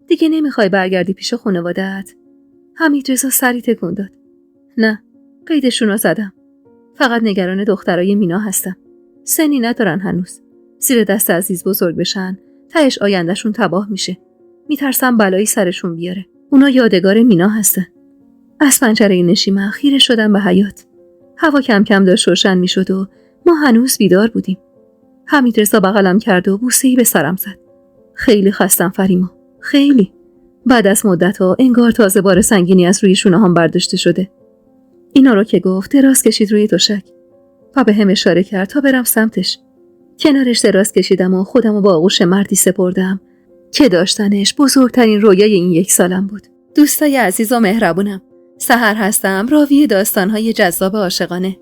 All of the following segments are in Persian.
دیگه نمیخوای برگردی پیش خانواده‌ات؟ حمیدرضا سری تکون داد. نه، قیدشون رو زدم. فقط نگران دخترای مینا هستم. سنی ندارن هنوز. زیر دست عزیز بزرگ بشن، تهش آیندهشون تباه میشه. میترسم بلایی سرشون بیاره. اونا یادگار مینا هستن. از پنجره نشیمن خیره شدم به حیاط. هوا کم کم داشت روشن میشد و ما هنوز بیدار بودیم. حمیدرضا بغلم کرد و بوسه‌ای به سرم زد. خیلی خستم فریما، خیلی. بعد از مدت‌ها انگار تازه بار سنگینی از روی شونه‌هام برداشته شده. اینا رو که گفت دراز کشید روی تشک و به هم اشاره کرد تا برم سمتش. کنارش دراز کشیدم و خودمو با آغوش مردی سپردم که داشتنش بزرگترین رویای این 1 سالم بود. دوستای عزیز و مهربونم، سحر هستم، راوی داستان‌های جذاب عاشقانه.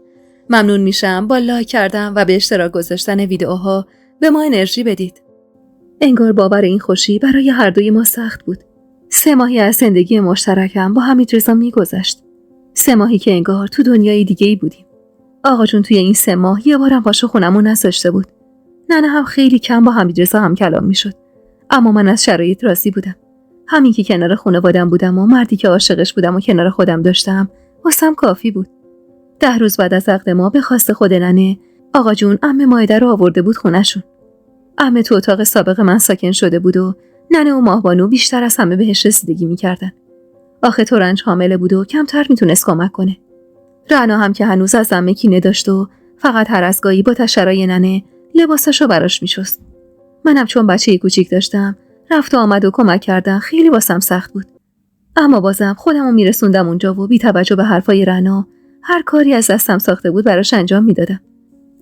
ممنون میشم با لایک کردن و به اشتراک گذاشتن ویدیوها به ما انرژی بدید. انگار باور این خوشی برای هر دوی ما سخت بود. 3 ماهی از زندگی مشترکم با حمیدرضا میگذشت. 3 ماهی که انگار تو دنیای دیگه‌ای بودیم. آقا جون توی این 3 ماه یه بارم پاشو خونمون نذاشته بود. ننه هم خیلی کم با حمیدرضا هم کلام میشد. اما من از شرایط راضی بودم. همین که کنار خانواده‌ام بودم و مردی که عاشقش بودم و کنار خودم داشتم، واسم کافی بود. 10 روز بعد از عقد ما به خواست خود ننه، آقا جون عمه مایده رو آورده بود خونه‌شون. عمه تو اتاق سابق من ساکن شده بود و ننه و ماهبانو بیشتر از همه بهش رسیدگی می‌کردن. آخه تورنج حامله بود و کمتر میتونست کمک کنه. رعنا هم که هنوز از عمه کینه داشت و فقط هر از گاهی با تشرای ننه لباساشو براش میشست. منم چون بچه‌ی کوچیک داشتم، رفت و آمد و کمک کردن خیلی واسم سخت بود. اما بازم خودمو میرسوندم اونجا و بی توجه به حرفای رعنا هر کاری از دستم ساخته بود براش انجام میدادم.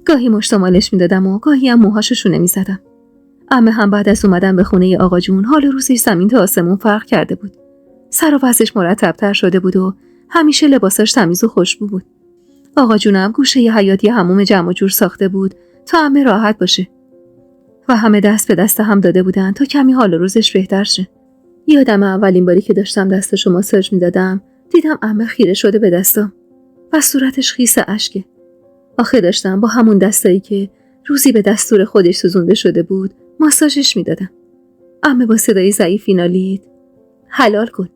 گاهی مشت و مالش میدادم و گاهی هم موهاشو شونه میزدم. عمه هم بعد از اومدن به خونه آقا جون حال روزش زمین تا آسمون فرق کرده بود. سر و وضعش مرتب‌تر شده بود و همیشه لباساش تمیز و خوشبو بود. آقا جونم گوشه ی حیاتی حموم جمع و جور ساخته بود تا همه راحت باشه. و همه دست به دست هم داده بودن تا کمی حال روزش بهتر شه. یادم اولین باری که داشتم دستشو ماساژ میدادم، دیدم عمه خیره شده به دستام و صورتش خیس اشکه. آخه داشتم با همون دستایی که روزی به دستور خودش سوزونده شده بود ماساژش میدادم. عمه با صدای ضعیفی نالید: حلال کن.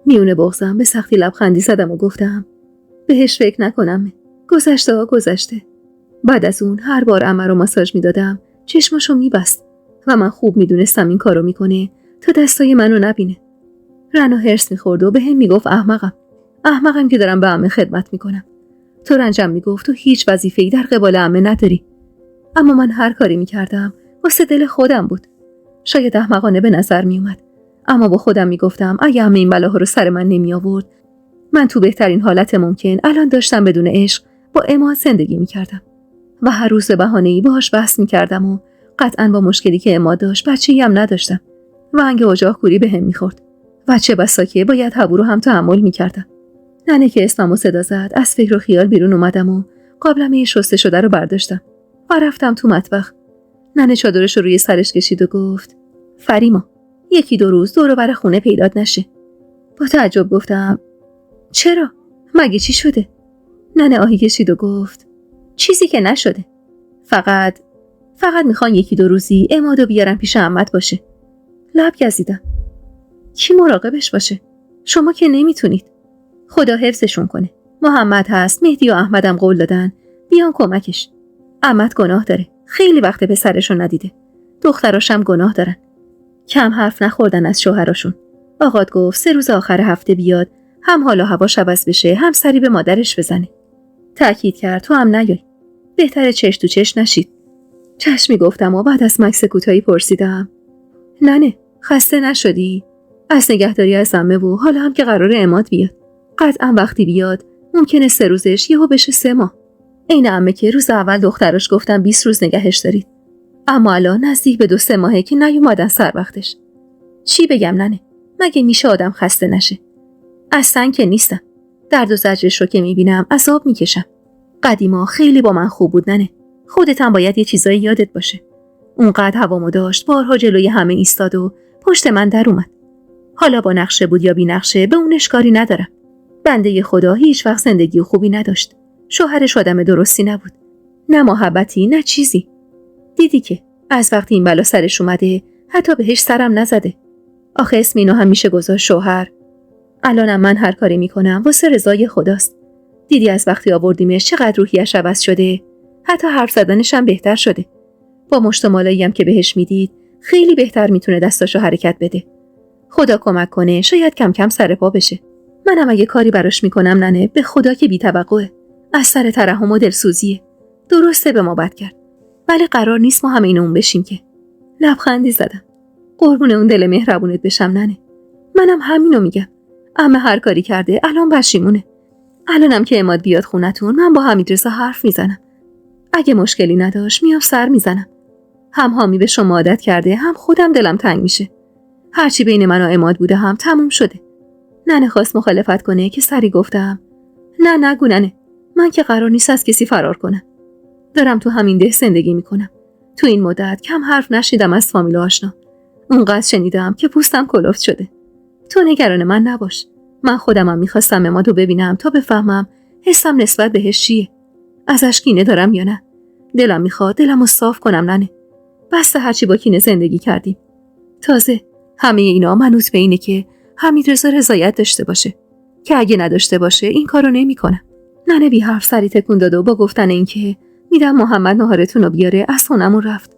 میونه بغضم به سختی لبخندی زدم و گفتم: بهش فکر نکنم، گذشته ها گذشته. بعد از اون هر بار عمه رو ماساژ میدادم چشماشو میبست و من خوب میدونستم این کارو میکنه تا دستای منو نبینه. رنا هرس میخورد و به هم میگفت احمقم که دارم به عمه خدمت میکنم. تورنجم میگفت تو هیچ وظیفه‌ای در قبال عمه نداری. اما من هر کاری میکردم واسه دل خودم بود. شاید احمقانه به نظر میومد، اما با خودم میگفتم اگه عمه این بلاها رو سر من نمی آورد، من تو بهترین حالت ممکن الان داشتم بدون عشق با عماد زندگی میکردم و هر روز به بهانه‌ای باهاش بحث میکردم و قطعاً با مشکلی که عماد داشت بچه‌ای هم نداشتم و انگ اجاق کوری بهم میخورد و چه بسا که باید هبو رو هم تحمل میکردم. ننه که اسممو صدا زد از فکر و خیال بیرون اومدم و قابلمه شسته شده رو برداشتم و رفتم تو مطبخ. ننه چادرش رو روی سرش کشید و گفت: فریما، 1-2 روز دور و بر خونه پیدات نشه. با تعجب گفتم: چرا؟ مگه چی شده؟ ننه آهی کشید و گفت: چیزی که نشده. فقط میخوان 1-2 روزی عمادو بیارن پیش عمت باشه. لب گزیدم. کی مراقبش باشه؟ شما که نمیتونید. خدا حفظشون کنه. محمد هست، مهدی و احمدم قول دادن بیان کمکش. عمت گناه داره، خیلی وقت پسرشون ندیده. دختراشم گناه دارن. کم حرف نخوردن از شوهراشون. آقات گفت 3 روز آخر هفته بیاد، هم حالا هواش عوض بشه، هم سری به مادرش بزنه. تأکید کرد تو هم نیای. بهتره چش تو چش نشید. چشمی گفتم و بعد از مکث کوتاهی پرسیدم: ننه، خسته نشدی؟ از نگهداری از عمه و حالا هم که قراره عماد بیاد. قطعا وقتی بیاد ممکنه 3 روزش یهو بشه 3 ماه. این عمه که روز اول دختراش گفتن 20 روز نگهش دارید، اما الان نزدیک به 2-3 ماهه که نیومدن سر وقتش. چی بگم ننه؟ مگه میشه آدم خسته نشه؟ اصلا که نیستم. درد و زجرش رو که میبینم عذاب میکشم. قدیما خیلی با من خوب بود ننه. خودت هم باید یه چیزایی یادت باشه. اونقدر هوامو داشت، بارها جلوی همه ایستاد و پشت من در اومد. حالا با نقشه بود یا بی نقشه به اونش کاری ندارم. بنده خدا هیچ وقت زندگی خوبی نداشت. شوهرش آدم درستی نبود. نه محبتی نه چیزی. دیدی که از وقتی این بلا سرش اومده حتی بهش سرم نزده. آخه اسم اینو هم میشه گذاشت شوهر. الانم من هر کاری میکنم واسه رضای خداست. دیدی از وقتی آوردیمش چقدر روحیش عوض شده؟ حتی حرف زدنش هم بهتر شده. با مشت مالایی هم که بهش میدید خیلی بهتر میتونه دستاشو حرکت بده. خدا کمک کنه شاید کم کم سر پا بشه. منم اگه کاری براش میکنم ننه به خدا که بی‌توقعه. از سر ترحم و دلسوزیه. درسته به ما بد کرد. ولی قرار نیست ما همه این اون بشیم که. لبخندی زدم. قربون اون دل مهربونت بشم ننه. منم همینو میگم. عمه هر کاری کرده الان پشیمونه. الانم که عماد بیاد خونتون من با حمیدرضا حرف میزنم. اگه مشکلی نداشت میام سر میزنم. هم حامی به شما عادت کرده هم خودم دلم تنگ میشه. هرچی بین من و عماد بوده هم تموم شده. ننه خواست مخالفت کنه که سری گفتم نه نگو ننه. من که قرار نیست از کسی فرار کنم. دارم تو همین ده زندگی میکنم. تو این مدت کم حرف نشیدم از فامیل و آشنا. اونقدر شنیدم که پوستم کلفت شده. تو نگران من نباش. من خودمم میخواستم عمادو ببینم تا بفهمم حسم نسبت بهش چیه. ازش کینه دارم یا نه. دلم میخواد دلمو صاف کنم ننه. بس هرچی با کینه زندگی کردیم. تازه همه اینا منوط به اینه که حمیدرضا رضایت داشته باشه که اگه نداشته باشه این کارو نمیکنه. ننه بی حرف سری تکون داد و با گفتن اینکه میدم محمد ناهارتون رو بیاره از خونمون رفت.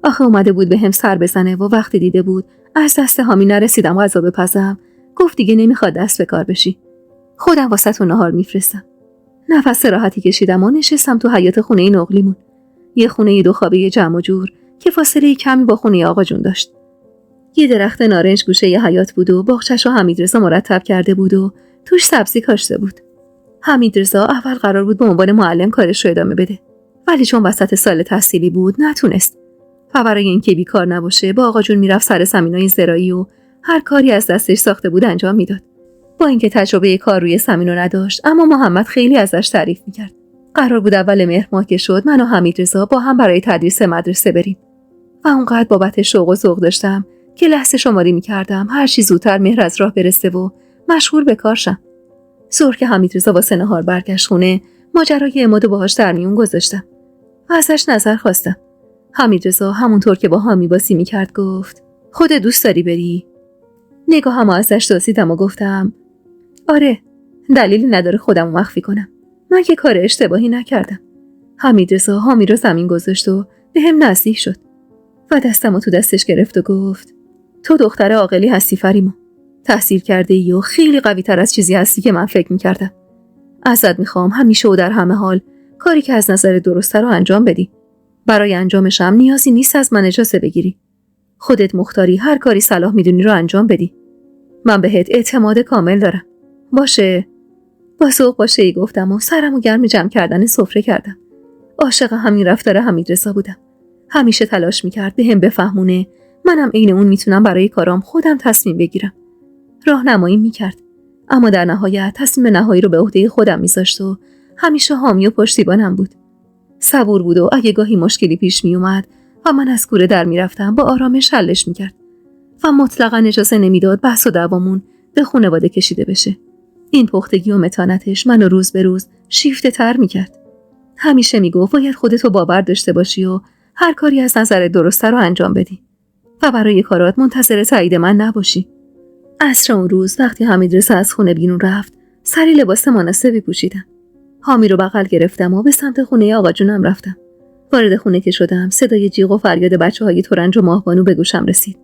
آخه اومده بود به هم سر بزنه و وقتی دیده بود از دست حامی نرسیدم غذا بپزم گفت دیگه نمیخواد دست به کار بشی. خودم واسهتون ناهار میفرستم. نفس راحتی کشیدم و نشستم تو حیاط خونه نقلیمون. یه خونه 2 خوابه جمع و جور که فاصله کمی با خونه آقا جون داشت. یه درخت نارنج گوشه ی حیاط بود و باغچه‌شو حمیدرضا مرتب کرده بود و توش سبزی کاشته بود. حمیدرضا اول قرار بود به عنوان معلم کارش رو ادامه بده. ولی چون وسط سال تحصیلی بود نتونست. و برای اینکه بیکار نباشه با آقا جون میرفت سر زمینای زراعی و هر کاری از دستش ساخته بود انجام میداد. با اینکه تجربه کار روی زمین رو نداشت اما محمد خیلی ازش تعریف میکرد. قرار بود اول مهر ماه که شد من و حمیدرضا با هم برای تدریس مدرسه بریم. و اونقدر بابت شوق و ذوق داشتم که لحظه شماری میکردم هر چی زودتر مهر از راه برسه و مشغول به کار شم. ظهر که حمیدرضا واسه نهار برگشت خونه ماجرای عمادو باهاش در میون گذاشتم و ازش نظر خواستم. حمیدرضا همونطور که با حامی بازی میکرد گفت خودت دوست داری بری؟ نگاهمو ازش دزدیدم و گفتم آره، دلیلی نداره خودمو مخفی کنم. من که کار اشتباهی نکردم. حمیدرضا حامی رو زمین گذاشت و به هم نزدیک شد و دستمو تو دستش گرفت و گفت تو دختر عاقلی هستی فریما. تحصیل کرده ای و خیلی قوی تر از چیزی هستی که من فکر میکردم. ازت میخوام همیشه و در همه حال کاری که از نظر درسته رو انجام بدی. برای انجامش هم نیازی نیست از من اجازه بگیری. خودت مختاری هر کاری صلاح میدونی رو انجام بدی. من بهت اعتماد کامل دارم. باشه؟ با ذوق باشه ای گفتم و سرمو گرم جمع کردن سفره کردم. عاشق همین رفتار حمیدرضا بودم. همیشه تلاش میکرد به هم بفهمونه منم عین اون میتونم برای کارام خودم تصمیم بگیرم. راهنمایی میکرد اما در نهایت تصمیم نهایی رو به عهده خودم میذاشت و همیشه حامی و پشتیبانم بود. صبور بود و اگه گاهی مشکلی پیش میومد و من از کوره در میرفتم با آرامش حلش میکرد و مطلقاً اجازه نمیداد بحث و دعوامون به خانواده کشیده بشه. این پختگی و متانتش منو روز به روز شیفته تر میکرد. همیشه میگفت باید خودتو باور داشته باشی و هر کاری از نظر درسته رو انجام بدی و برای کارات منتظر تایید من نباشی. عصر اون روز وقتی حمیدرضا از خونه بیرون رفت سری لباس مناسبی پوشیدم. حامی رو بغل گرفتم و به سمت خونه آقا جونم رفتم. وارد خونه که شدم صدای جیغ و فریاد بچه‌های ترنج و ماهبانو به گوشم رسید.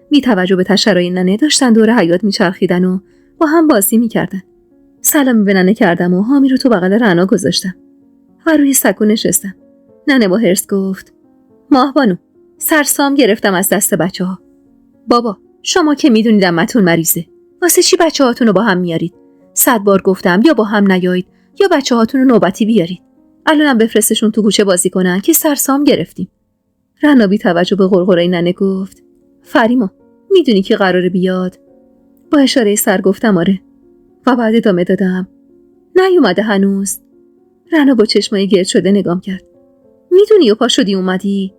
بی توجه به تشرای ننه داشتن دور حیاط میچرخیدن و با هم بازی میکردن. سلامی به ننه کردم و حامی رو تو بغل رعنا گذاشتم و روی سکو نشستم. ننه با حرص گفت ماهبانو، سرسام گرفتم از دست بچه‌ها. بابا شما که میدونید عمتون مریضه، واسه چی بچه‌هاتون رو با هم میارید؟ 100 بار گفتم یا با هم نیایید یا بچه‌هاتون رو نوبتی بیارید. الانم بفرستشون تو کوچه بازی کنن که سرسام گرفتیم. رنا بی توجه به غرغرای ننه گفت فریما، میدونی که قراره بیاد؟ با اشاره سر گفتم آره و بعد ادامه دادم نیومده هنوز. رنا با چشمای گرد شده نگام کرد. میدونی و پا شدی اومدی؟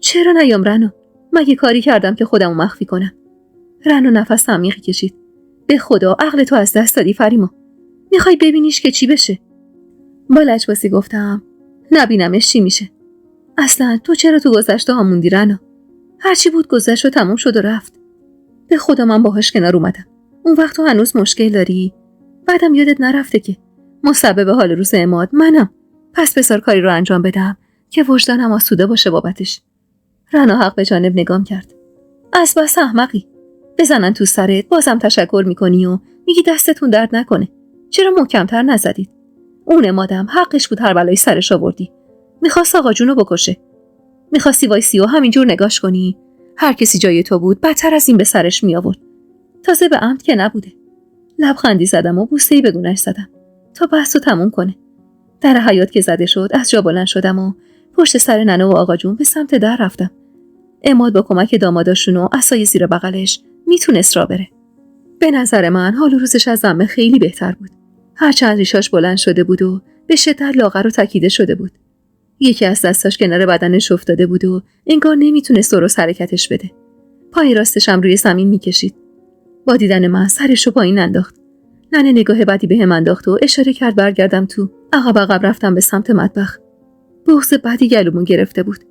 چرا نیام رنا؟ مگه کاری کردم که خودمو مخفی کنم؟ رنا نفس عمیقی کشید. به خدا عقل تو از دست دادی فریما. میخوای ببینیش که چی بشه؟ با لجبازی گفتم نبینمش چی میشه. اصلا تو چرا تو گذشته ها موندی رنا؟ هرچی بود گذشت و تموم شد و رفت. به خدا من باهاش کنار اومدم. اون وقت تو هنوز مشکل داری؟ بعدم یادت نرفته که مسبب حال روز عماد منم. پس بذار کاری رو انجام بدم که وجدانم آسوده باشه بابتش. رنا حق به جانب نگام کرد. از بس احمقی. بزنن تو سرت بازم تشکر میکنی و میگی دستتون درد نکنه. چرا محکم‌تر نزدید؟ اون عمادم حقش بود هر بلایی سرش آوردی. میخواست آقا جونو بکشه. میخواستی وایسی و همینجور نگاش کنی. هر کسی جای تو بود بدتر از این به سرش می آورد. تازه به عمد که نبوده. لبخندی زدم و بوسه‌ای به گونه‌اش زدم تا بحثو تموم کنه. در حیاط که زده شد از جا بلند شدم و پشت سر ننه و آقا جون به سمت در رفتم. عماد با کمک داماداشون و عصای زیر بغلش میتونست را بره. به نظر من حال روزش از عمه خیلی بهتر بود. هرچند ریشاش بلند شده بود و به شدت لاغر و تکیده شده بود. یکی از دستاش کنار بدنش افتاده بود و انگار نمیتونست درست حرکتش بده. پای راستش هم روی زمین میکشید. با دیدن من سرشو پایین انداخت. ننه نگاه بدی بهم انداخت و اشاره کرد برگردم تو. عقب رفتم به سمت مطبخ. بغض بدی گلومو گرفته بود.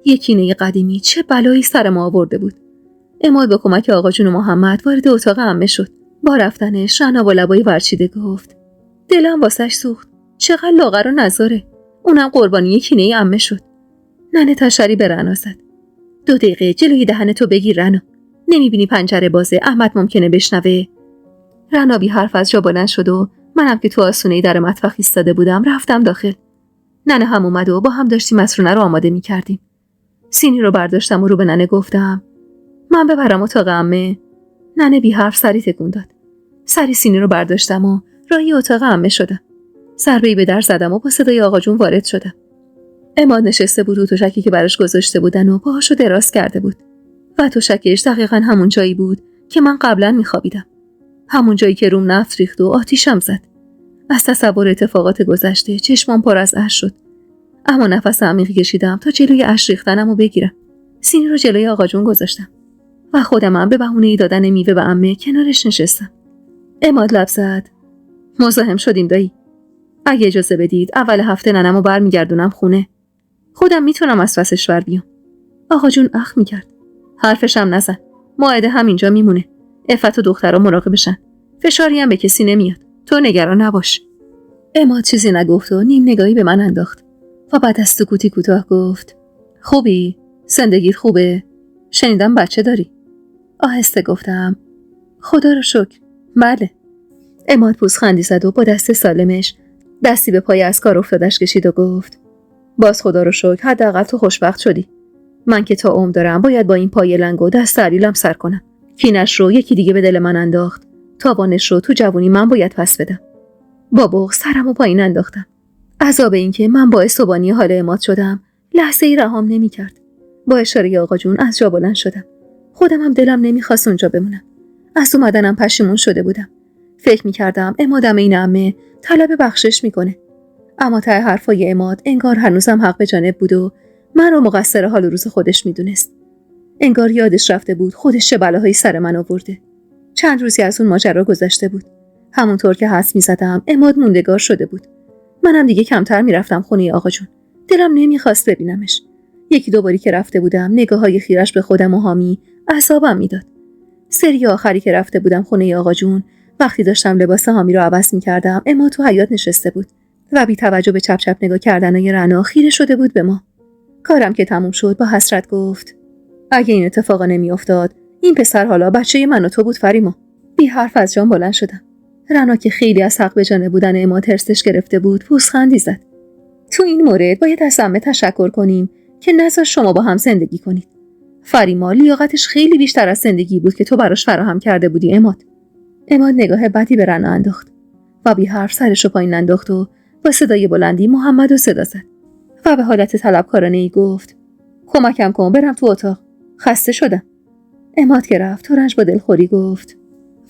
یک کینه قدیمی چه بلایی سر ما آورده بود. عماد با کمک آقا جون و محمد وارد اتاق عمه شد. با رفتنش رنا با لبای ورچیده گفت: دلم واسش سوخت. چقدر لاغر و نزاره. اونم قربانی کینه عمه شد. ننه تشری به رنا زد: 2 دقیقه جلوی دهنتو بگیر رنا. نمیبینی پنجره بازه، احمد ممکنه بشنوه. رنا بی حرف از جا بلند شد و منم که تو آسونه در مطبخ ایستاده بودم رفتم داخل. ننه هم اومد و با هم داشتیم مسرونه رو آماده می‌کردیم. سینی رو برداشتم و رو به ننه گفتم: من ببرم اتاق عمه؟ ننه بی حرف سری تکون داد. سری سینی رو برداشتم و راهی اتاق عمه شدم. ضربه‌ای به در زدم و با صدای آقا جون وارد شدم. عماد نشسته بود رو تشکی که براش گذاشته بودن و پاهاشو دراز کرده بود. و تشکش دقیقاً همون جایی بود که من قبلا می‌خوابیدم. همون جایی که روم نفت ریخت و آتیشم زد. از تصور اتفاقات گذشته چشمام پر از اشک شد. اما نفس عمیقی کشیدم تا جلوی اشک ریختنمو بگیرم. سینی رو جلوی آقا جون گذاشتم و خودم به بهونه دادن میوه به عمه کنارش نشستم. عماد لب زد: مزاحم شدیم دایی. اگه اجازه بدید اول هفته ننمو برمیگردونم خونه. خودم میتونم از پسش بر بیام. آقا جون اخ میکرد: حرفشم نزن. موعده همینجا میمونه. عفت و دخترها مراقبشن. فشاری هم به کسی نمیاد. تو نگران نباش. عماد چیزی نگفت و نیم نگاهی به من انداخت و بعد از سکوتی کوتاه گفت: خوبی؟ زندگیت خوبه؟ شنیدم بچه داری. آهسته گفتم: خدا رو شکر. بله. عماد پوزخندی زد و با دست سالمش دستی به پای از کار افتادش کشید و گفت: باز خدا رو شکر حداقل تو خوشبخت شدی. من که تا عمر دارم باید با این پای لنگ و دست علیلم سر کنم. کینش رو یکی دیگه به دل من انداخت. تاوانش رو تو جوونی من باید پس بدم. با بغض سرمو پایین انداختم. عذاب این که من باعث ثبانی حال عماد شدم لحظه‌ای رهام نمی‌کرد. با اشاره آقا جون از جا بلند شدم. خودم هم دلم نمی‌خواست اونجا بمونم. از اومدنم پشیمون شده بودم. فکر می‌کردم عمادم این عمه طلب بخشش می‌کنه. اما ته حرفای عماد انگار هنوزم حق به جانب بود و من رو مقصر حال روز خودش می‌دونست. انگار یادش رفته بود خودش چه بلاهایی سر من آورده. چند روزی از اون ماجرا گذشته بود. همونطور که حدس می‌زدم عماد موندگار شده بود. منم دیگه کمتر میرفتم خونه آقا جون. دلم نمیخواست ببینمش. 1-2 باری که رفته بودم نگاه‌های خیرش به خودم و حامی اعصابم میداد. سری آخری که رفته بودم خونه آقا جون، وقتی داشتم لباس حامی رو عوض می‌کردم، عماد تو حیاط نشسته بود و بی توجه به چپ چپ نگاه کردنای رنا خیره شده بود به ما. کارم که تموم شد با حسرت گفت: اگه این اتفاقا نمیافتاد، این پسر حالا بچه من و تو بود فریما. بی حرف از جام بلند شدم. رنا که خیلی از حق به جانب بودن عماد هرسش گرفته بود پوزخندی زد. تو این مورد باید از عمه تشکر کنیم که نذار شما با هم زندگی کنید. فریما لیاقتش خیلی بیشتر از زندگی بود که تو براش فراهم کرده بودی عماد. عماد نگاه بدی به رنا انداخت و بی حرف سرشو پایین انداخت و با صدای بلندی محمدو صدا زد و به حالت طلبکارانه‌ای گفت: کمکم کن برم تو اتاق. خسته شدم. عماد که رفت تورنج با دلخوری گفت: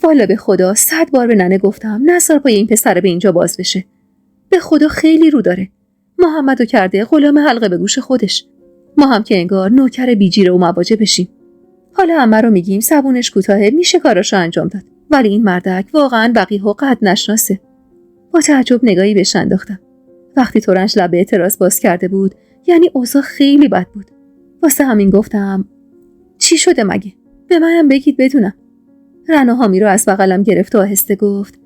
والا به خدا 100 بار به ننه گفتم نذار پای این پسر به اینجا باز بشه. به خدا خیلی رو داره. محمدو کرده غلام حلقه به گوش خودش. ما هم که انگار نوکر بیجیره و مواجه بشیم. حالا عمه رو میگیم زبونش کوتاهه میشه کاراشو انجام داد. ولی این مردک واقعا وقیح و قد نشناسه. با تعجب نگاهی بهش انداختم. وقتی تورنج لب به اعتراض باز کرده بود یعنی اوضاع خیلی بد بود. واسه همین گفتم: چی شده مگه؟ به منم بگید بدونم. رنا حامی رو از بغلم گرفت و آهسته گفت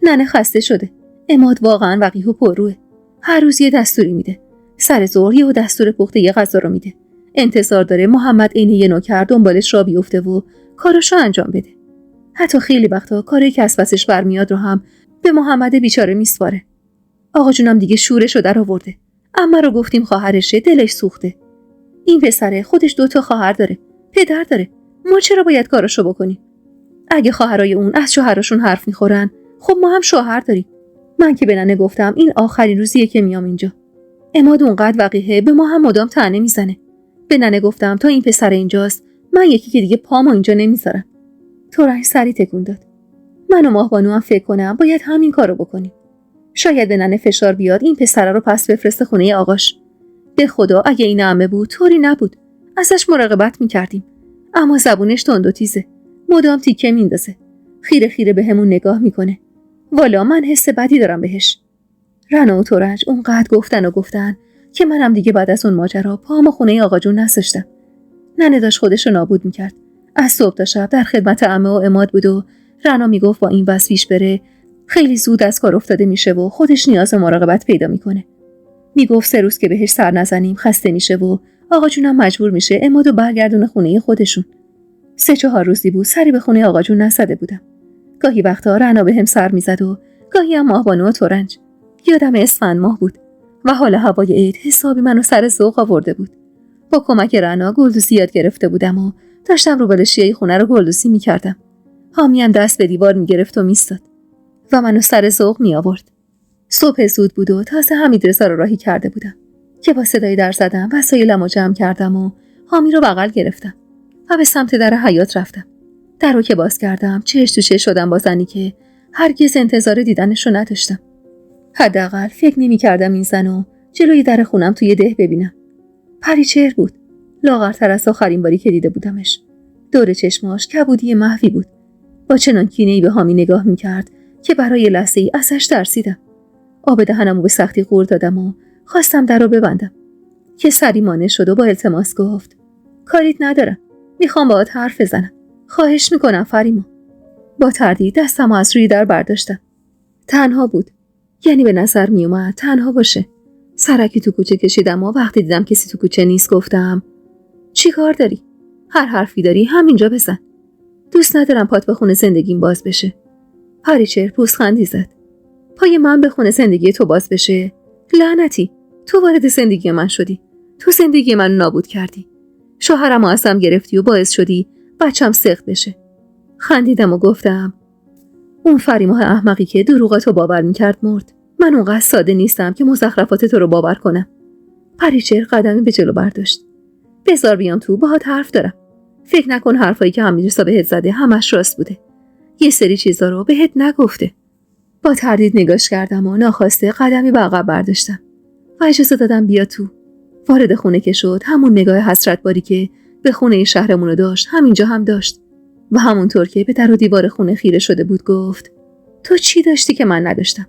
ننه خسته شده. عماد واقعا وقیح و پرروه. هر روز یه دستوری میده. سر ظهر یه دستور پخته یه غذا رو میده. انتظار داره محمد عین یه نوکر دنبالش را بیفته و کاراشو انجام بده. حتی خیلی وقتا کاری که از پسش برمیاد رو هم به محمد بیچاره میسپاره. آقا جونم دیگه شورشو در آورده. اما رو گفتیم خواهرشه، دلش سوخته. این پسره خودش 2 خواهر داره، پدر داره. ما چرا باید کاراشو بکنیم؟ اگه خواهرای اون از شوهراشون حرف میخورن، خب ما هم شوهر داریم. من که به ننه گفتم این آخرین روزیه که میام اینجا. عماد اونقدر وقیحه به ما هم مدام طعنه میزنه. به ننه گفتم تا این پسر اینجاست من یکی که دیگه پامو اینجا نمیذارم. ترنج سری تکون داد. من و ماهبانو هم فکر کنم باید همین کارو بکنیم. شاید به ننه فشار بیاد این پسره رو پس بفرسته خونه آقاش. به خدا اگه این عمه بود طوری نبود. ازش مراقبت میکردیم. اما زبونش تند و تیزه. مدام تیکه میندازه. خیره خیره بهمون نگاه میکنه. والا من حس بدی دارم بهش. رنا و ترنج اونقدر گفتن که منم دیگه بعد از اون ماجرا پامو خونه آقا جون نذاشتم. ننه داشت خودشو نابود میکرد. از صبح تا شب در خدمت عمه و عماد بود و رنا میگفت با این وضع پیش بره خیلی زود از کار افتاده میشه و خودش نیاز مراقبت پیدا میکنه. میگفت 3 روز که بهش سر نزنیم خسته میشه و آقا جونم مجبور میشه عمادو برگردونه خونه خودشون. 3-4 روزی بود سری به خونه آقا جون نزده بودم. گاهی وقتا رنا بهم سر میزد و گاهی هم ماهبانو و ترنج. یادم اسفند ماه بود و حال هوای عید حسابی منو سر ذوق آورده بود. با کمک رنا گلدوسی یاد گرفته بودم و داشتم رو بالشیای خونه رو گلدوسی میکردم. حامی هم دست به دیوار میگرفت و میستاد و منو سر ذوق می آورد. صبح زود بود و تازه حمیدرضا رو راهی کرده بودم که با صدای در زدم وسایلمو جمع کردم و حامی رو بغل گرفتم و به سمت در حیاط رفتم. در رو که باز کردم چش تو چش شدم با زنی که هرگز انتظار دیدنش رو نداشتم. حداقل فکر نمی‌کردم این زنو جلوی در خونم توی ده ببینم. پریچهر بود. لاغرتر از آخرین باری که دیده بودمش. دور چشماش کبودی محوی بود. با چنان کینه‌ای به حامی نگاه می‌کرد که برای لحظه‌ای ازش ترسیدم. آب دهنمو به سختی غور دادم و خواستم در رو ببندم که سری مانع شد و با التماس گفت کاریت ندارم. میخوام باهات حرف بزنم. خواهش میکنم فریما. با تردید دستمو از روی در برداشتم. تنها بود. یعنی به نظر میومد تنها باشه. سرکی تو کوچه کشیدم و وقتی دیدم کسی تو کوچه نیست گفتم چی کار داری؟ هر حرفی داری همینجا بزن. دوست ندارم پات به خونه زندگیم باز بشه. پریچهر پوزخندی زد. پای من به خونه زندگی تو باز بشه؟ لعنتی. تو وارد زندگی من شدی. تو زندگی من نابود کردی. شوهرمو ازم گرفتی و باعث شدی بچم سقط بشه. خندیدم و گفتم اون فریماه احمقی که دروغاتو باور میکرد مرد. من اونقدر ساده نیستم که مزخرفات تو رو باور کنم. پریچهر قدمی به جلو برداشت. بذار بیام تو باهات حرف دارم. فکر نکن حرفایی که حمیدرضا بهت زده همش راست بوده. یه سری چیزا رو بهت نگفته. با تردید نگاش کردم و ناخواسته قدمی به عقب برداشتم و اجازه دادم بیا تو. وارد خونه که شد همون نگاه حسرت باری که به خونه شهرمونو داشت همینجا هم داشت و همونطور که به در و دیوار خونه خیره شده بود گفت تو چی داشتی که من نداشتم؟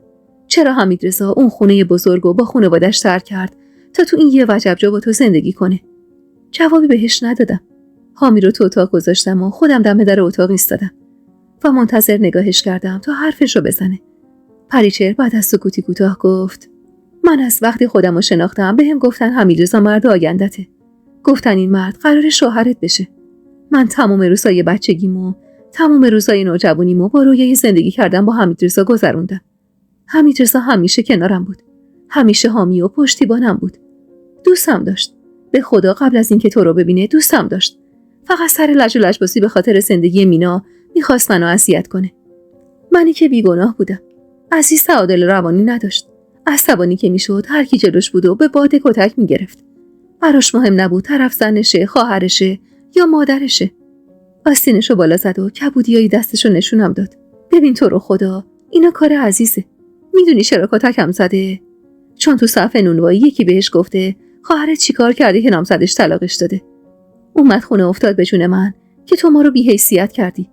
چرا حمیدرضا اون خونه بزرگو با خانواده‌اش ترک کرد تا تو این یه وجب جا با تو زندگی کنه؟ جوابی بهش ندادم. حامی رو تو اتاق گذاشتم و خودم دم در اتاق ایستادم و منتظر نگاهش کردم تا حرفش رو بزنه. پریچهر بعد از سکوتی کوتاه گفت من از وقتی خودم رو شناختم بهم گفتن حمیدرضا مرد آیندته. گفتن این مرد قرار شوهرت بشه. من تمام روزای بچگیمو تمام روزای نوجوانیمو با رویای زندگی کردن با حمیدرضا گذروندم. حمیدرضا همیشه کنارم بود. همیشه حامی و پشتیبانم بود. دوستم داشت. به خدا قبل از اینکه تو رو ببینه دوستم داشت. فقط سر لج و لجباسی به خاطر زندگی مینا میخواست منو اذیت کنه. منی که بیگناه بودم. عزیز تعادل روانی نداشت. عصبانی که میشد هر کی جلوش بود و به باد کتک میگرفت. براش مهم نبود طرف زنشه، خواهرشه یا مادرشه. آستینشو بالا زد و کبودیای دستشو نشونم داد. ببین تو رو خدا اینا کار عزیزه. میدونی چرا کتکم زده؟ چون تو صف نونوایی یکی بهش گفته خواهرت چیکار کرده که نامزدش طلاقش داده. اومد خونه افتاد به جون من که تو ما رو بی‌حیثیت کردی.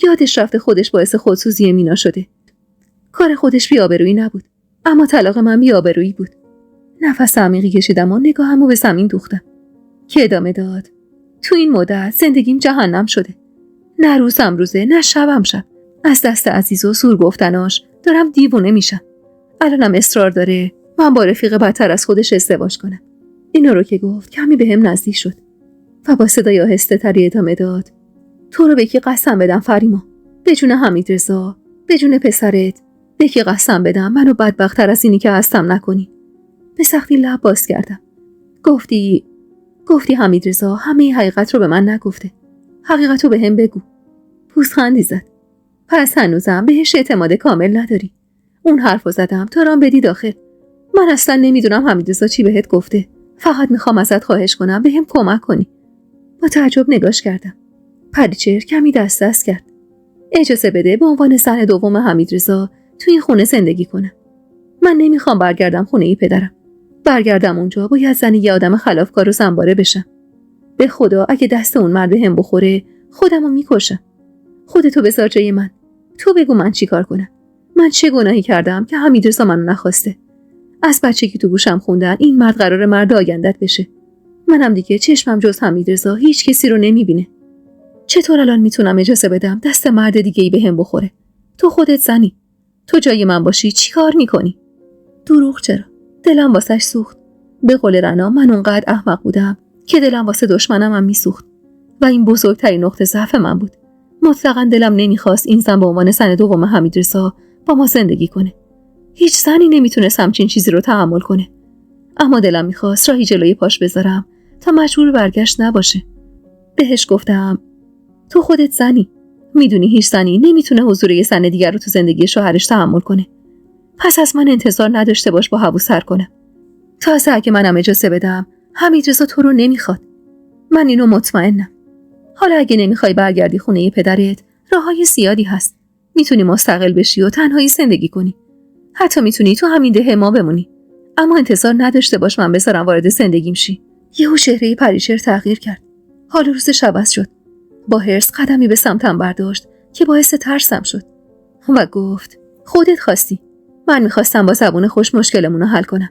یادش رفته خودش باعث خودسوزی مینا شده. کار خودش بی‌آبرویی نبود، اما طلاق من بی‌آبرویی بود. نفس عمیقی کشیدم و نگاهمو به زمین دوختم که ادامه داد. تو این مدت زندگیم جهنم شده. نه روزم روزه نه شبم شب. از دست عزیز و زور گفتناش دارم دیوونه میشم. الانم اصرار داره من با رفیق بدتر از خودش ازدواج کنم. اینا رو که گفت کمی بهم نزدیک شد و با صدای آهسته تری ادامه داد: تو رو به کی قسم بدم فریما؟ به جون حمیدرضا، به جون پسرت، به کی قسم بدم منو بدبخت‌تر از اینی که هستم نکنی؟ به سختی لب باز کردم. گفتی حمیدرضا همه حقیقت رو به من نگفته. حقیقت رو بهم بگو. پوزخندی زد. پس هنوزم بهش اعتماد کامل نداری؟ اون حرفو زدم تا رام بدی داخل. من اصلا نمیدونم حمیدرضا چی بهت گفته. فقط میخوام ازت خواهش کنم بهم کمک کنی. با تعجب نگاش کردم. پریچهر کمی دست کرد. اجازه بده به عنوان زن دوم حمیدرضا تو این خونه زندگی کنم. من نمیخوام برگردم خونه ای پدرم. برگردم اونجا باید زن یه آدم خلافکار و زنباره بشم. به خدا اگه دست اون مرد بهم بخوره خودمو میکشم. خودتو بذار جای من. تو بگو من چی کار کنم. من چه گناهی کردم که حمیدرضا منو نخواسته؟ از بچگی تو گوشم خوندن این مرد قراره مرد آیندت بشه. منم دیگه چشمم جز حمیدرضا هیچ کسی رو نمیبینه. چطور الان میتونم اجازه بدم دست مرد دیگه‌ای بهم بخوره؟ تو خودت زنی. تو جای من باشی چی کار میکنی؟ دروغ چرا؟ دلم واسش سوخت. به قول رنا من اونقدر احمق بودم که دلم واسه دشمنم هم میسوخت و این بزرگترین نقطه ضعف من بود. مطلقاً دلم نمیخواست این زن به عنوان زن دوم حمیدرضا با ما زندگی کنه. هیچ زنی نمیتونست همچین چیزی رو تحمل کنه. اما دلم میخواست راهی جلوی پاش بذارم تا مجبور برگشت نباشه. بهش گفتم تو خودت زنی. میدونی هیچ زنی نمیتونه حضور یه زن دیگر رو تو زندگی شوهرش تحمل کنه. پس از من انتظار نداشته باش با هوو سر کنم. تازه اگه منم اجازه بدم حمیدرضا تو رو نمیخواد. من اینو مطمئنم. حالا اگه نمیخوای برگردی خونه پدرت راههای زیادی هست. میتونی مستقل بشی و تنهایی زندگی کنی. حتی میتونی تو همین ده ما بمونی. اما انتظار نداشته باش من بذارم وارد زندگیم شی. یهو چهره پریچهر تغییر کرد. حال روزش عوض شد. با حرص قدمی به سمتم برداشت که باعث ترسم شد و گفت خودت خواستی. من میخواستم با زبون خوش مشکلمون رو حل کنم.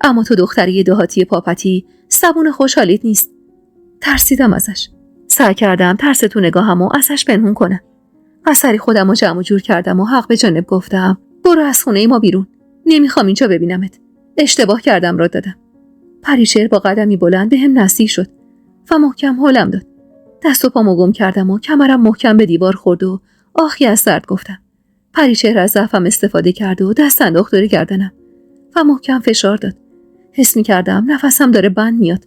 اما تو دختری دهاتی پاپتی زبون خوشحالیت نیست. ترسیدم ازش. سعی کردم ترس تو نگاهمو ازش پنهون کنم. و سری خودمو جمع جور کردم و حق به جانب گفتم برو از خونه ما بیرون. نمیخوام اینجا ببینمت. اشتباه کردم راه دادم. پریچهر با قدمی بلند بهم نزدیک شد و محکم هلم داد. دست و پامو گم کردم و کمرم محکم به دیوار خورد و آخی از درد گفتم. پریچهر از ضعفم استفاده کرد و دست انداخت دور گردنم و محکم فشار داد. حس می‌کردم نفسم داره بند میاد.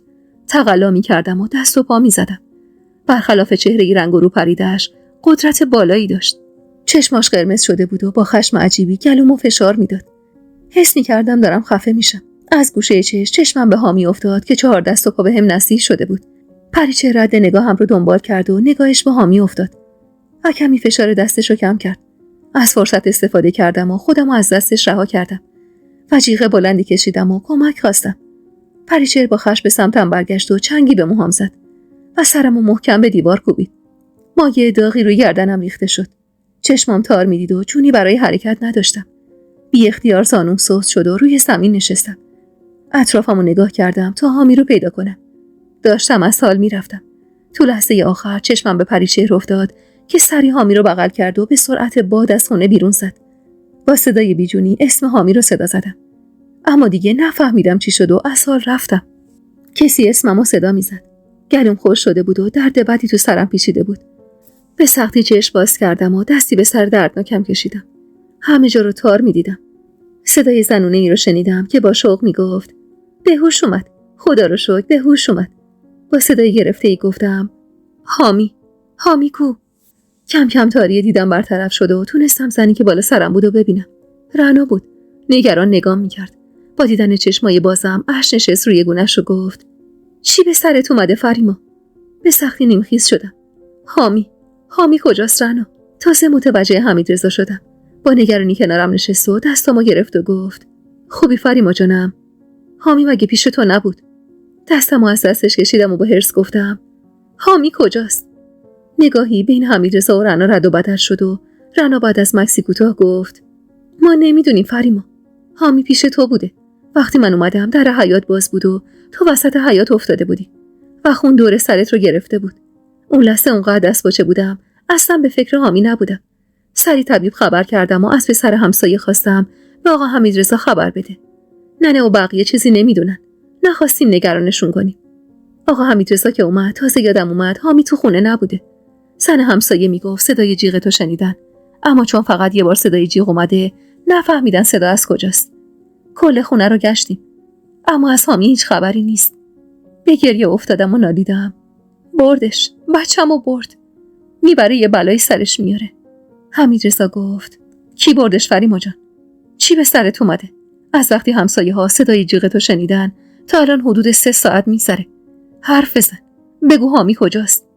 تقلا می‌کردم و دست و پا می‌زدم. برخلاف چهره‌ای رنگ و رو پریده‌اش قدرت بالایی داشت. چشماش قرمز شده بود و با خشم عجیبی گلومو فشار میداد. حس می‌کردم دارم خفه میشم. از گوشه چشمم به حامی افتاد که 4 دست و پا بهم نزدیک شده بود. پریچهر رد نگاهم رو دنبال کرد و نگاهش به حامی افتاد. و کمی فشار دستش رو کم کرد. از فرصت استفاده کردم و خودم رو از دستش رها کردم. و جیغ بلندی کشیدم و کمک خواستم. پریچهر با خشم به سمتم برگشت و چنگی به موهام زد و سرم رو محکم به دیوار کوبید. مایه داغی روی گردنم ریخته شد. چشمام تار میدید و جونی برای حرکت نداشتم. بی اختیار زانوم سست شد و روی زمین نشستم. اطرافمو نگاه کردم تا حامی رو پیدا کنم. داشتم از حال میرفتم. تو لحظه آخر چشمم به پریچهر افتاد که سری حامی رو بغل کرد و به سرعت باد از خونه بیرون زد. با صدای بیجونی اسم حامی رو صدا زدم. اما دیگه نفهمیدم چی شد و از حال رفتم. کسی اسممو صدا میزد. گلوم خشک شده بود و درد بدی تو سرم پیچیده بود. به سختی چشم باز کردم و دستی به سر دردناکم کشیدم. همه جا رو تار میدیدم. صدای زنونه‌ای رو شنیدم که با شوق میگفت به هوش اومد. خدا رو شکر به هوش اومد. با صدای گرفته‌ای گفتم حامی کو؟ کم کم تاریه دیدم برطرف شده و تونستم زنی که بالا سرم بود و ببینم. رنا بود. نگران نگام میکرد. با دیدن چشمای بازم اشک نشست روی گونه‌ش و گفت چی به سرت اومده فریما؟ به سختی نیمخیز شدم. حامی کجاست رنا؟ تازه متوجه حمیدرضا شدم. با نگرانی کنارم نشست و دستامو گرفت و گفت خوبی فریما جانم؟ حامی مگه پیش تو نبود؟ دستمو از دستش کشیدم و با حرص گفتم حامی کجاست؟ نگاهی بین حمیدرضا و رنا رد و بدل شد و رنا بعد از مکسی کوتاه گفت ما نمیدونیم فریما. حامی پیش تو بوده. وقتی من اومدم در حیاط باز بود و تو وسط حیاط افتاده بودی و خون دور سرت رو گرفته بود. اون لحظه اونقدر دست باچه بودم اصلا به فکر حامی نبودم. سری طبیب خبر کردم و از پسر همسایه خواستم به آقا حمیدرضا خبر بده. ننه و بقیه چیزی نمیدونن. نخواستیم نگرانشون کنیم. آقا حمیدرضا که اومد، تازه یادم اومد حامی تو خونه نبوده. زن همسایه میگفت صدای جیغ تو شنیدن، اما چون فقط یه بار صدای جیغ اومده نفهمیدن صدا از کجاست. کل خونه رو گشتیم، اما از حامی هیچ خبری نیست. به گریه افتادم و نالیدم. بردش، بچه‌مو برد. میبره یه بلایی سرش میاره. حمیدرضا گفت کی بردش فریما جان؟ چی به سرت اومده؟ از وقتی همسایه ها صدای جیغ تو شنیدن تا الان حدود 3 ساعت میگذره. حرف بزن، بگو حامی کجاست؟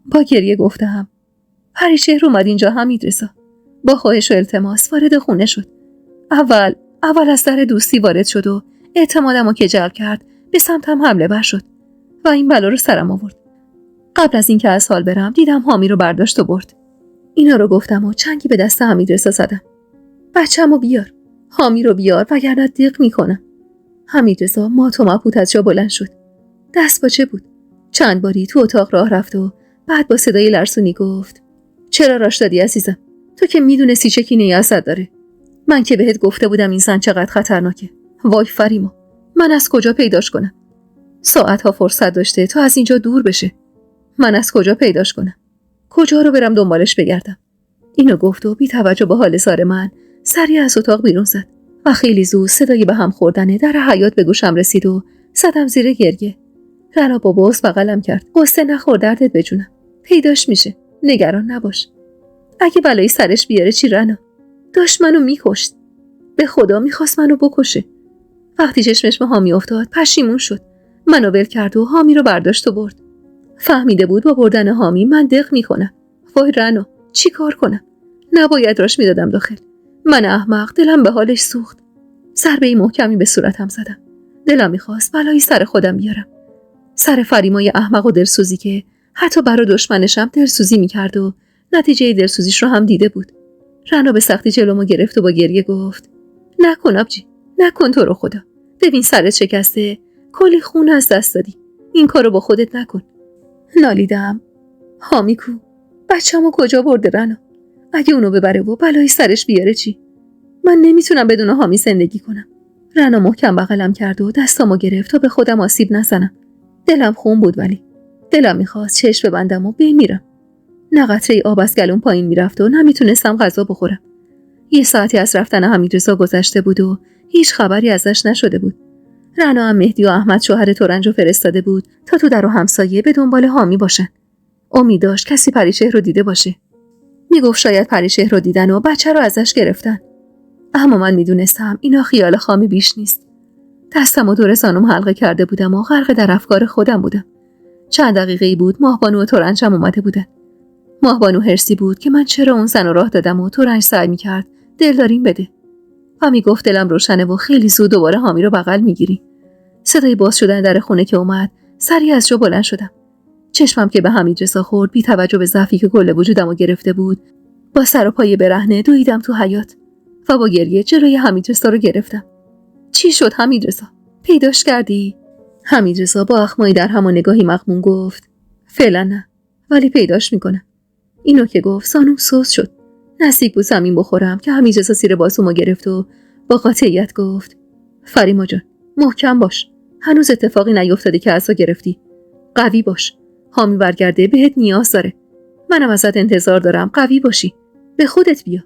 با گریه گفتم پریشهر اومد اینجا حمیدرضا. با خواهش و التماس وارد خونه شد. اول از در دوستی وارد شد و اعتمادمو که جلب کرد به سمتم حمله بر شد و این بلا رو سرم آورد. قبل از اینکه از حال برم دیدم حامی رو برداشت و برد. اینا رو گفتم و چنگی به دست حمیدرضا زدم. بچه‌مو بیار، حامی رو بیار وگرنه دیق میکنم. حمیدرضا مات و مبهوت از جا بلند شد. دست باچه بود. چند باری تو اتاق راه رفت و بعد با صدای لرزونی گفت چرا راش دادی عزیزم؟ تو که میدونستی چه کینه‌ای ازت داره. من که بهت گفته بودم این زن چقدر خطرناکه. وای فریما، من از کجا پیداش کنم؟ ساعتها فرصت داشته تا از اینجا دور بشه. من از کجا پیداش کنم؟ کجا رو برم دنبالش بگردم؟ اینو گفت و بی توجه به حال زار من سریع از اتاق بیرون زد و خیلی زود صدای به هم خوردن در حیاط به گوشم رسید و زدم زیر گریه. رنا با بغض بغلم کرد. قصه نخور دردت بجونم. پیداش میشه. نگران نباش. اگه بلایی سرش بیاره چی رنا؟ داشت منو میکشت. به خدا میخواست منو بکشه. وقتی چشمش به حامی افتاد پشیمون شد. منو ول کرد و حامی رو برداشت و برد. فهمیده بود با بردن حامی من دق میکنم. وای رنا، چی کار کنم؟ نباید راش میدادم داخل. من احمق، دلم به حالش سوخت. ضربه محکمی به صورتم زدم. دلم میخواست بلایی سر خودم بیارم. سر فریمای احمق و دلسوزی که حتی برای دشمنشم دلسوزی میکرد و نتیجه دلسوزیش رو هم دیده بود. رنا به سختی جلومو گرفت و با گریه گفت نکن آبجی، نکن تو رو خدا. ببین سرت شکسته، کلی خون از دست دادی. این کارو با خودت نکن. نالیدم. حامی کو؟ بچه‌مو کجا برده رنا؟ اگه اونو ببره و بلایی سرش بیاره چی؟ من نمیتونم بدون حامی زندگی کنم. رنا محکم بغلم کرد و دستامو گرفت تا به خودم آسیب نزنم. دلم خون بود ولی دلم میخواست چشم ببندم و بمیرم. نه قطره آب از گلوم پایین میرفت و نمیتونستم غذا بخورم. یه ساعتی از رفتن حمیدرضا گذشته بود و هیچ خبری ازش نشده بود. رنا هم مهدی و احمد شوهر ترنجو فرستاده بود تا تو در و همسایه به دنبال حامی باشن. امید داشت کسی پریشهر رو دیده باشه. میگفت شاید پریشهر رو دیدن و بچه رو ازش گرفتن. اما من میدونستم اینا خیال خامی بیش نیست. دستم و دور زانوم حلقه کرده بودم و غرق در افکار خودم بودم. چند دقیقه‌ای بود ماهبانو و ترنجم اومده بودن. ماهبانو هرسی بود که من چرا اون زن رو راه دادم و ترنج سعی میکرد دلداریم بده. و میگفت دلم روشنه و خیلی زود دوباره حامی رو بغل میگیری. صدای باز شدن در خونه که اومد سریع از جا بلند شدم. چشمم که به حمیدرضا خورد بی توجه به ضعفی که کل وجودمو گرفته بود با سر و پای برهنه دویدم تو حیاط و با گریه جلوی حمیدرضا رو گرفتم. چی شد حمیدرضا؟ پیداش کردی؟ حمیدرضا با اخمایی در همان نگاهی مغموم گفت فعلا نه، ولی پیداش میکنم. اینو که گفت سانوم سوز شد. نزدیک بود زمین بخورم که حمیدرضا زیر بازومو گرفت و با قاطعیت گفت فریما جان محکم باش. هنوز اتفاقی نیفتاده که عصا گرفتی. قوی باش. حامی برگرده بهت نیاز داره. منم ازت انتظار دارم قوی باشی. به خودت بیا.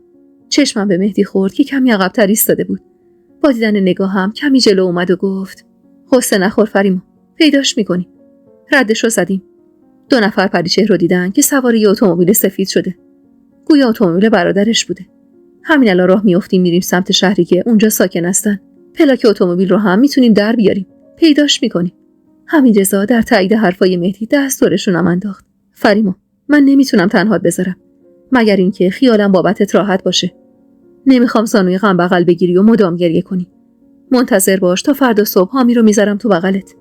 چشمم به مهدی خورد که کمی عقب‌تر ایستاده بود. با دیدن نگاهم کمی جلو اومد و گفت قصه نخور فریما، پیداش میکنیم. ردش رو زدیم. 2 نفر پریچهر رو دیدن که سوار یه اتومبیل سفید شده. گویا اتومبیل برادرش بوده. همین الان راه میافتیم میریم سمت شهری که اونجا ساکن هستن. پلاک اتومبیل رو هم میتونیم در بیاریم. پیداش میکنیم. حمیدرضا در تایید حرفای مهدی دست دورشونم انداخت. فریما، من نمیتونم تنهات بذارم. مگر اینکه خیالم بابتت راحت باشه. نمیخوام زانوی غم بغل بگیری و مدام گریه کنی. منتظر باش تا فردا صبح حامی رو میذارم تو بغلت.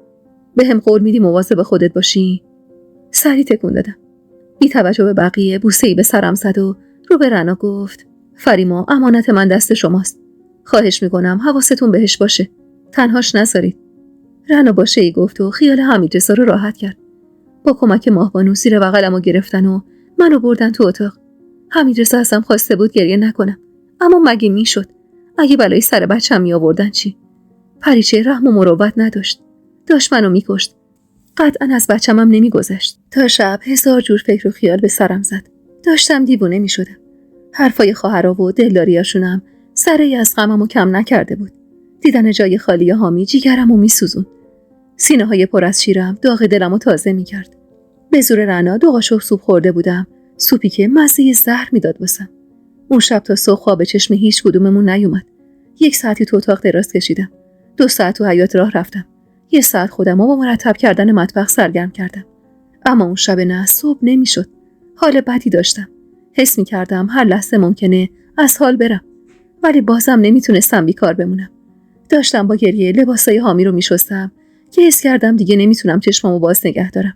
بهم قول میدی مواظب خودت باشی؟ سری تکون دادم. بی توجه به بقیه بوسه‌ای به سرم زد و رو به رنا گفت فریما، امانت من دست شماست. خواهش میکنم حواستون بهش باشه. تنهاش نذارید. رنا با شیء گفت و خیال حمیدرضا رو راحت کرد. با کمک ماهبانو زیر بغلمو گرفتن و منو بردن تو اتاق. حمیدرضا ازم خواسته بود گریه نکنم، اما مگه میشد؟ اگه بلایی سر بچه‌م می آوردن چی؟ پریچه رحم و مروت نداشت. داشت منو میکشت. قطعاً از بچه‌م نمیگذشت. تا شب 1000 جور فکر و خیال به سرم زد. داشتم دیوونه میشدم. حرفای خواهرا و دلداریاشونم سری از غممو کم نکرده بود. دیدن جای خالی حامی جیگرمو میسوزون. سینه‌های پر از شیرم داغ دلمو تازه میکرد. به زور رنا 2 قاشق سوپ خورده بودم، سوپی که مزه زهر میداد واسم. اون شب تا صبح خواب چشم هیچ کدوممون نیومد. 1 ساعتی تو اتاق دراز کشیدم. 2 ساعت تو حیاط راه رفتم. 1 ساعت خودمو با مرتب کردن مطبخ سرگرم کردم. اما اون شب نه، صبح نمیشد. حال بدی داشتم. حس میکردم هر لحظه ممکنه از حال برم. ولی بازم نمیتونستم بیکار بمونم. داشتم با گریه لباسای حامی رو میشستم که حس کردم دیگه نمیتونم چشمامو باز نگه دارم.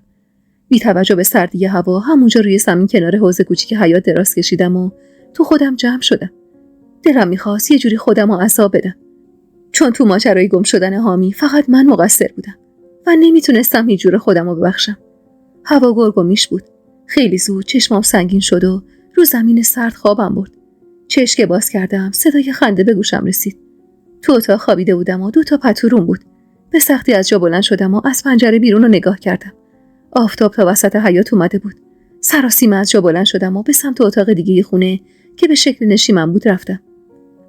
بی توجه به سردی هوا همونجا روی زمین کنار حوض کوچیک حیاط دراز کشیدم و تو خودم جمع شدم. دلم میخواست یه جوری خودم رو عذاب بدم. چون تو ماجرای گم شدن حامی فقط من مقصر بودم و نمیتونستم هیچ جور خودم رو ببخشم. هوا گرگ و میش بود. خیلی زود چشمام سنگین شد و رو زمین سرد خوابم برد. چشم که باز کردم صدای خنده به گوشم رسید. تو اتاق خوابیده بودم و 2 تا پتو روم بود. به سختی از جا بلند شدم و از پنجره بیرون رو نگاه کردم. آفتاب تا وسط حیاط اومده بود. سراسیمه از جا بلند شدم و به سمت اتاق دیگه خونه که به شکل نشیمن بود رفتم.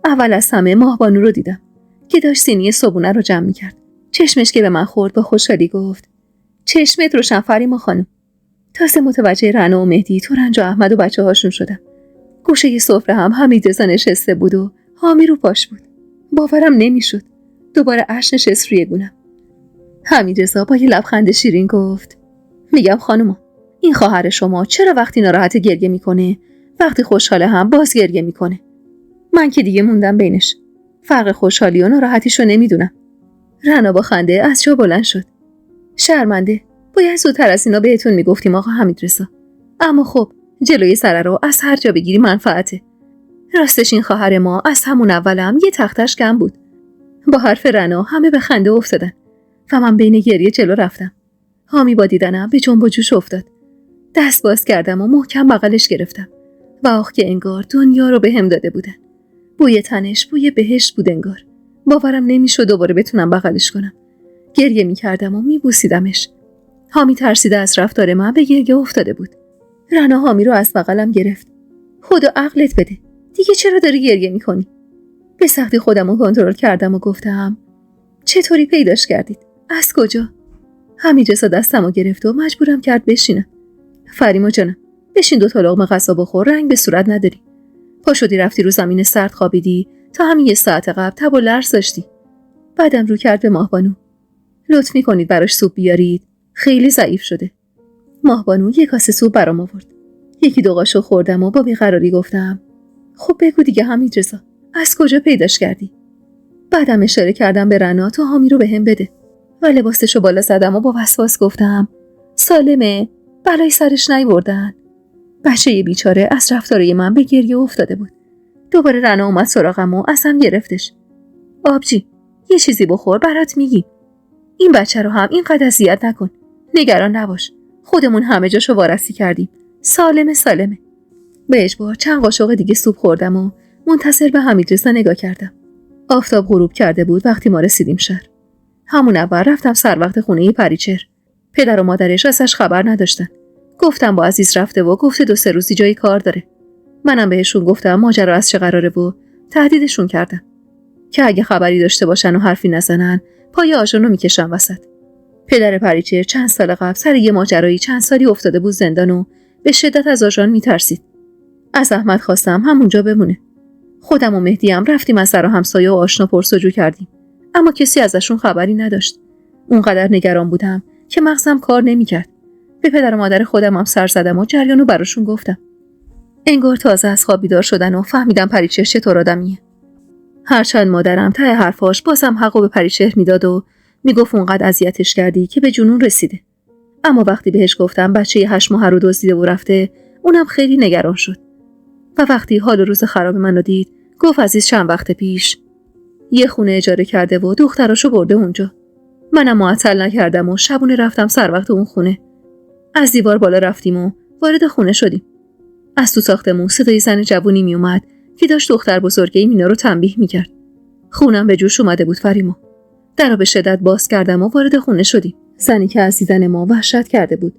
اول از همه ماهبانو رو دیدم که داشت سینی صبونه رو جمع می‌کرد. چشمش که به من خورد با خوشحالی گفت: چشمت روشن فریما خانم. تازه متوجه رنا و مهدی، تورنج و احمد و بچه‌هاشون شدم. گوشه سفره هم حمیدرضا نشسته بود و حامی رو پاش بود. باورم نمیشد. دوباره اشک نشست روی گونم. حمیدرضا با یه لبخند شیرین گفت: میگم خانوما، این خواهر شما چرا وقتی ناراحت گریه میکنه، وقتی خوشحاله هم باز گریه میکنه؟ من که دیگه موندم بینش. فرق خوشحالی و ناراحتیشو نمیدونم. رنا با خنده از جا بلند شد. شرمنده. باید زودتر از اینا بهتون میگفتیم آقا حمیدرضا. اما خب جلوی سر رو از هر جا بگیری منفعته. راستش این خواهر ما از همون اولم یه تختش کم بود. با حرف رنا همه به خنده افتادن و من بین گریه جلو رفتم. حامی با دیدنم به جنب و جوش افتاد. دست باز کردم و محکم بغلش گرفتم و آخ که انگار دنیا رو به هم داده بودن. بوی تنش بوی بهشت بود انگار. باورم نمیشد دوباره بتونم بغلش کنم. گریه میکردم و میبوسیدمش. حامی ترسیده از رفتار من به گریه افتاده بود. رنا حامی رو از بغلم گرفت. خدا عقلت بده. دیگه چرا داری گریه میکنی؟ به سختی خودم رو کنترل کردم و گفتم: چطوری پیداش کردید؟ از کجا؟ حمیدرضا دستمو گرفت و مجبورم کرد بشینم. فریما جانم، بشین 2 تا لقمه غذا بخور، رنگ به صورت نداری. پا شدی رفتی رو زمین سرد خوابیدی تا همین 1 ساعت قبل تب و لرز داشتی. بعدم رو کرد به ماهبانو: لطف می‌کنید براش سوپ بیارید، خیلی ضعیف شده. ماهبانو 1 کاسه سوپ برام آورد. 1-2 قاشق خوردم و با بیقراری گفتم: خب بگو دیگه حمیدرضا، از کجا پیداش کردی؟ بعدم اشاره کردم به رنا تو حامی رو بهم بده و لباسشو بالا زدم و با وسواس گفتم: سالمه، بلای سرش نیوردن. بچه بیچاره از رفتارای من به گریه افتاده بود. دوباره رنا اومد سراغم و ازم گرفتش: آبجی، یه چیزی بخور برات میگیم. این بچه رو هم اینقدر اذیت نکن. نگران نباش. خودمون همه جاشو وارسی کردیم. سالمه. به اجبار چند قاشق دیگه سوپ خوردم و منتظر به حمیدرضا نگاه کردم. آفتاب غروب کرده بود وقتی ما رسیدیم شهر. همون اول رفتم سر وقت خونه پریچر. پدر و مادرش ازش خبر نداشتن. گفتم با عزیز رفته و گفته 2-3 روزی جایی کار داره. منم بهشون گفتم ماجرا از چه قراره و تهدیدشون کردم که اگه خبری داشته باشن و حرفی نزنن پای آژانو میکشن وسط. پدر پریچر چند سال قبل سر یه ماجرایی چند سالی افتاده بود زندان و به شدت از آژان میترسید. از احمد خواستم همونجا بمونه. خودم و مهدی هم رفتیم از سر و همسایه و آشنا پرسجو کردیم، اما کسی ازشون خبری نداشت. اونقدر نگران بودم که مغزم کار نمیکرد. به پدر و مادر خودم هم سر زدم و جریانو براشون گفتم. انگار تازه از خواب بیدار شدن و فهمیدم پریچهر چطور آدمیه. هرچند مادرم ته حرفاش بازم حقو به پریچهر میداد و میگفت اونقدر اذیتش کردی که به جنون رسیده. اما وقتی بهش گفتم بچه 8 ماه رو دزدیده و رفته، اونم خیلی نگران شد. و وقتی حال و روز خراب منو دید، گفت عزیز چند وقت پیش یه خونه اجاره کرده و دختراشو برده اونجا. منم معطل نکردم و شبونه رفتم سر وقت اون خونه. از دیوار بالا رفتیم و وارد خونه شدیم. از تو ساختمون صدای زن جوونی می اومد که داشت دختر بزرگه مینا رو تنبیه میکرد. خونم به جوش اومده بود فریما. درو به شدت باز کردم و وارد خونه شدیم. زنی که از دیدن ما وحشت کرده بود.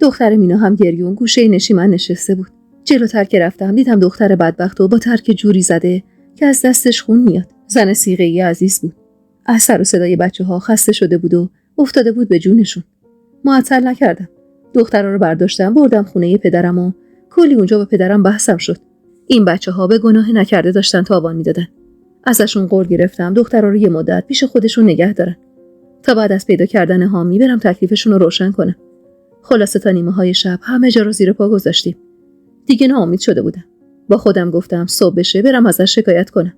دختر مینا هم گریون گوشه نشیمن نشسته بود. جلوتر که رفتم دیدم دختر بدبخت و با ترک جوری زده که از دستش خون میاد. زن صیغه‌ای عزیز بود. از سر و صدای بچه‌ها خسته شده بود و افتاده بود به جونشون. معطل نکردم. دخترها رو برداشتم بردم خونه پدرم و کلی اونجا با پدرم بحثم شد. این بچه‌ها به گناه نکرده داشتن تاوان میدادن. ازشون قول گرفتم دخترها رو یه مدت پیش خودشون نگه دارن تا بعد از پیدا کردن حامی برم تکلیفشون رو روشن کنم. خلاصه تا نیمه‌های شب همه جا رو زیر پا گذاشتیم. دیگه ناامید شده بودم. با خودم گفتم صبح بشه برم ازش شکایت کنم.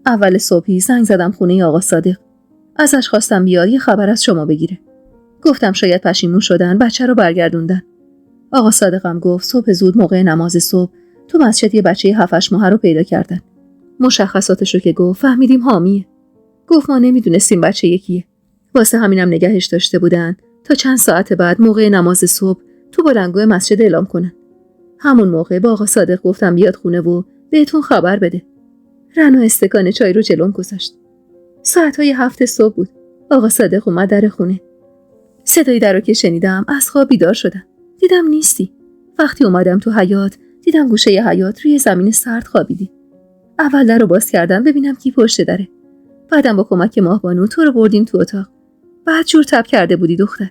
اول صبحی زنگ زدم خونه آقا صادق. ازش خواستم بیاد یه خبر از شما بگیره. گفتم شاید پشیمون شدن بچه رو برگردوندن. آقا صادقم گفت صبح زود موقع نماز صبح تو مسجد یه بچه 7-8 ماهه رو پیدا کردن. مشخصاتشو که گفت فهمیدیم حامیه. گفت ما نمیدونستیم بچه یکیه. واسه همینم نگهش داشته بودن تا چند ساعت بعد موقع نماز صبح تو بلندگوی مسجد اعلام کنن. همون موقع با آقا صادق گفتم بیاد خونه و بهتون خبر بده. رنا استکان چای رو جلوم گذاشت. ساعتهای 7 صبح بود. آقا صادق اومد در خونه. صدای درو که شنیدم از خواب بیدار شدم. دیدم نیستی. وقتی اومدم تو حیاط دیدم گوشه ی حیاط روی زمین سرد خوابیدی. اول در رو باز کردم ببینم کی پشت دره. بعدم با کمک ماهبانو تو رو بردیم تو اتاق. بعد جور تب کرده بودی دختر.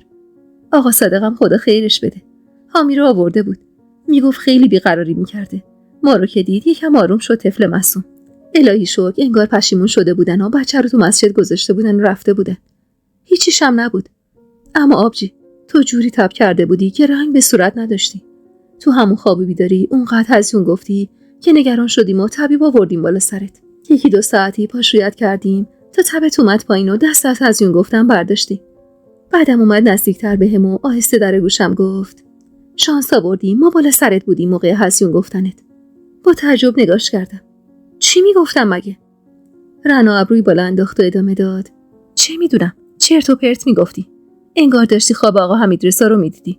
آقا صادقم خدا خیرش بده. حامی رو آورده بود. میگفت خیلی بیقراری میکرده. ما رو که دید یکم آروم شد طفل معصوم. الهی شکر انگار پشیمون شده بودن و بچه رو تو مسجد گذاشته بودن و رفته بودن. هیچیش هم نبود. اما آبجی تو جوری تب کرده بودی که رنگ به صورت نداشتی. تو همون خواب بیداری اونقدر هزیون گفتی که نگران شدیم و طبیب آوردیم بالا سرت. 1-2 ساعتی پاشویت کردیم تا تبت اومد پایین و دست از هزیون گفتم برداشتی. بعدم اومد نزدیکتر بهم و آهسته در گوشم گفت شانس آوردیم ما بالا سرت بودیم موقع هزیون گفتنت. با تعجب نگاش کردم. چی میگفتم مگه؟ رنا ابروی بالا انداخت و ادامه داد. چه میدونم چرت و پرت میگفتی. انگار داشتی خواب آقا حمیدرضا رو میدیدی.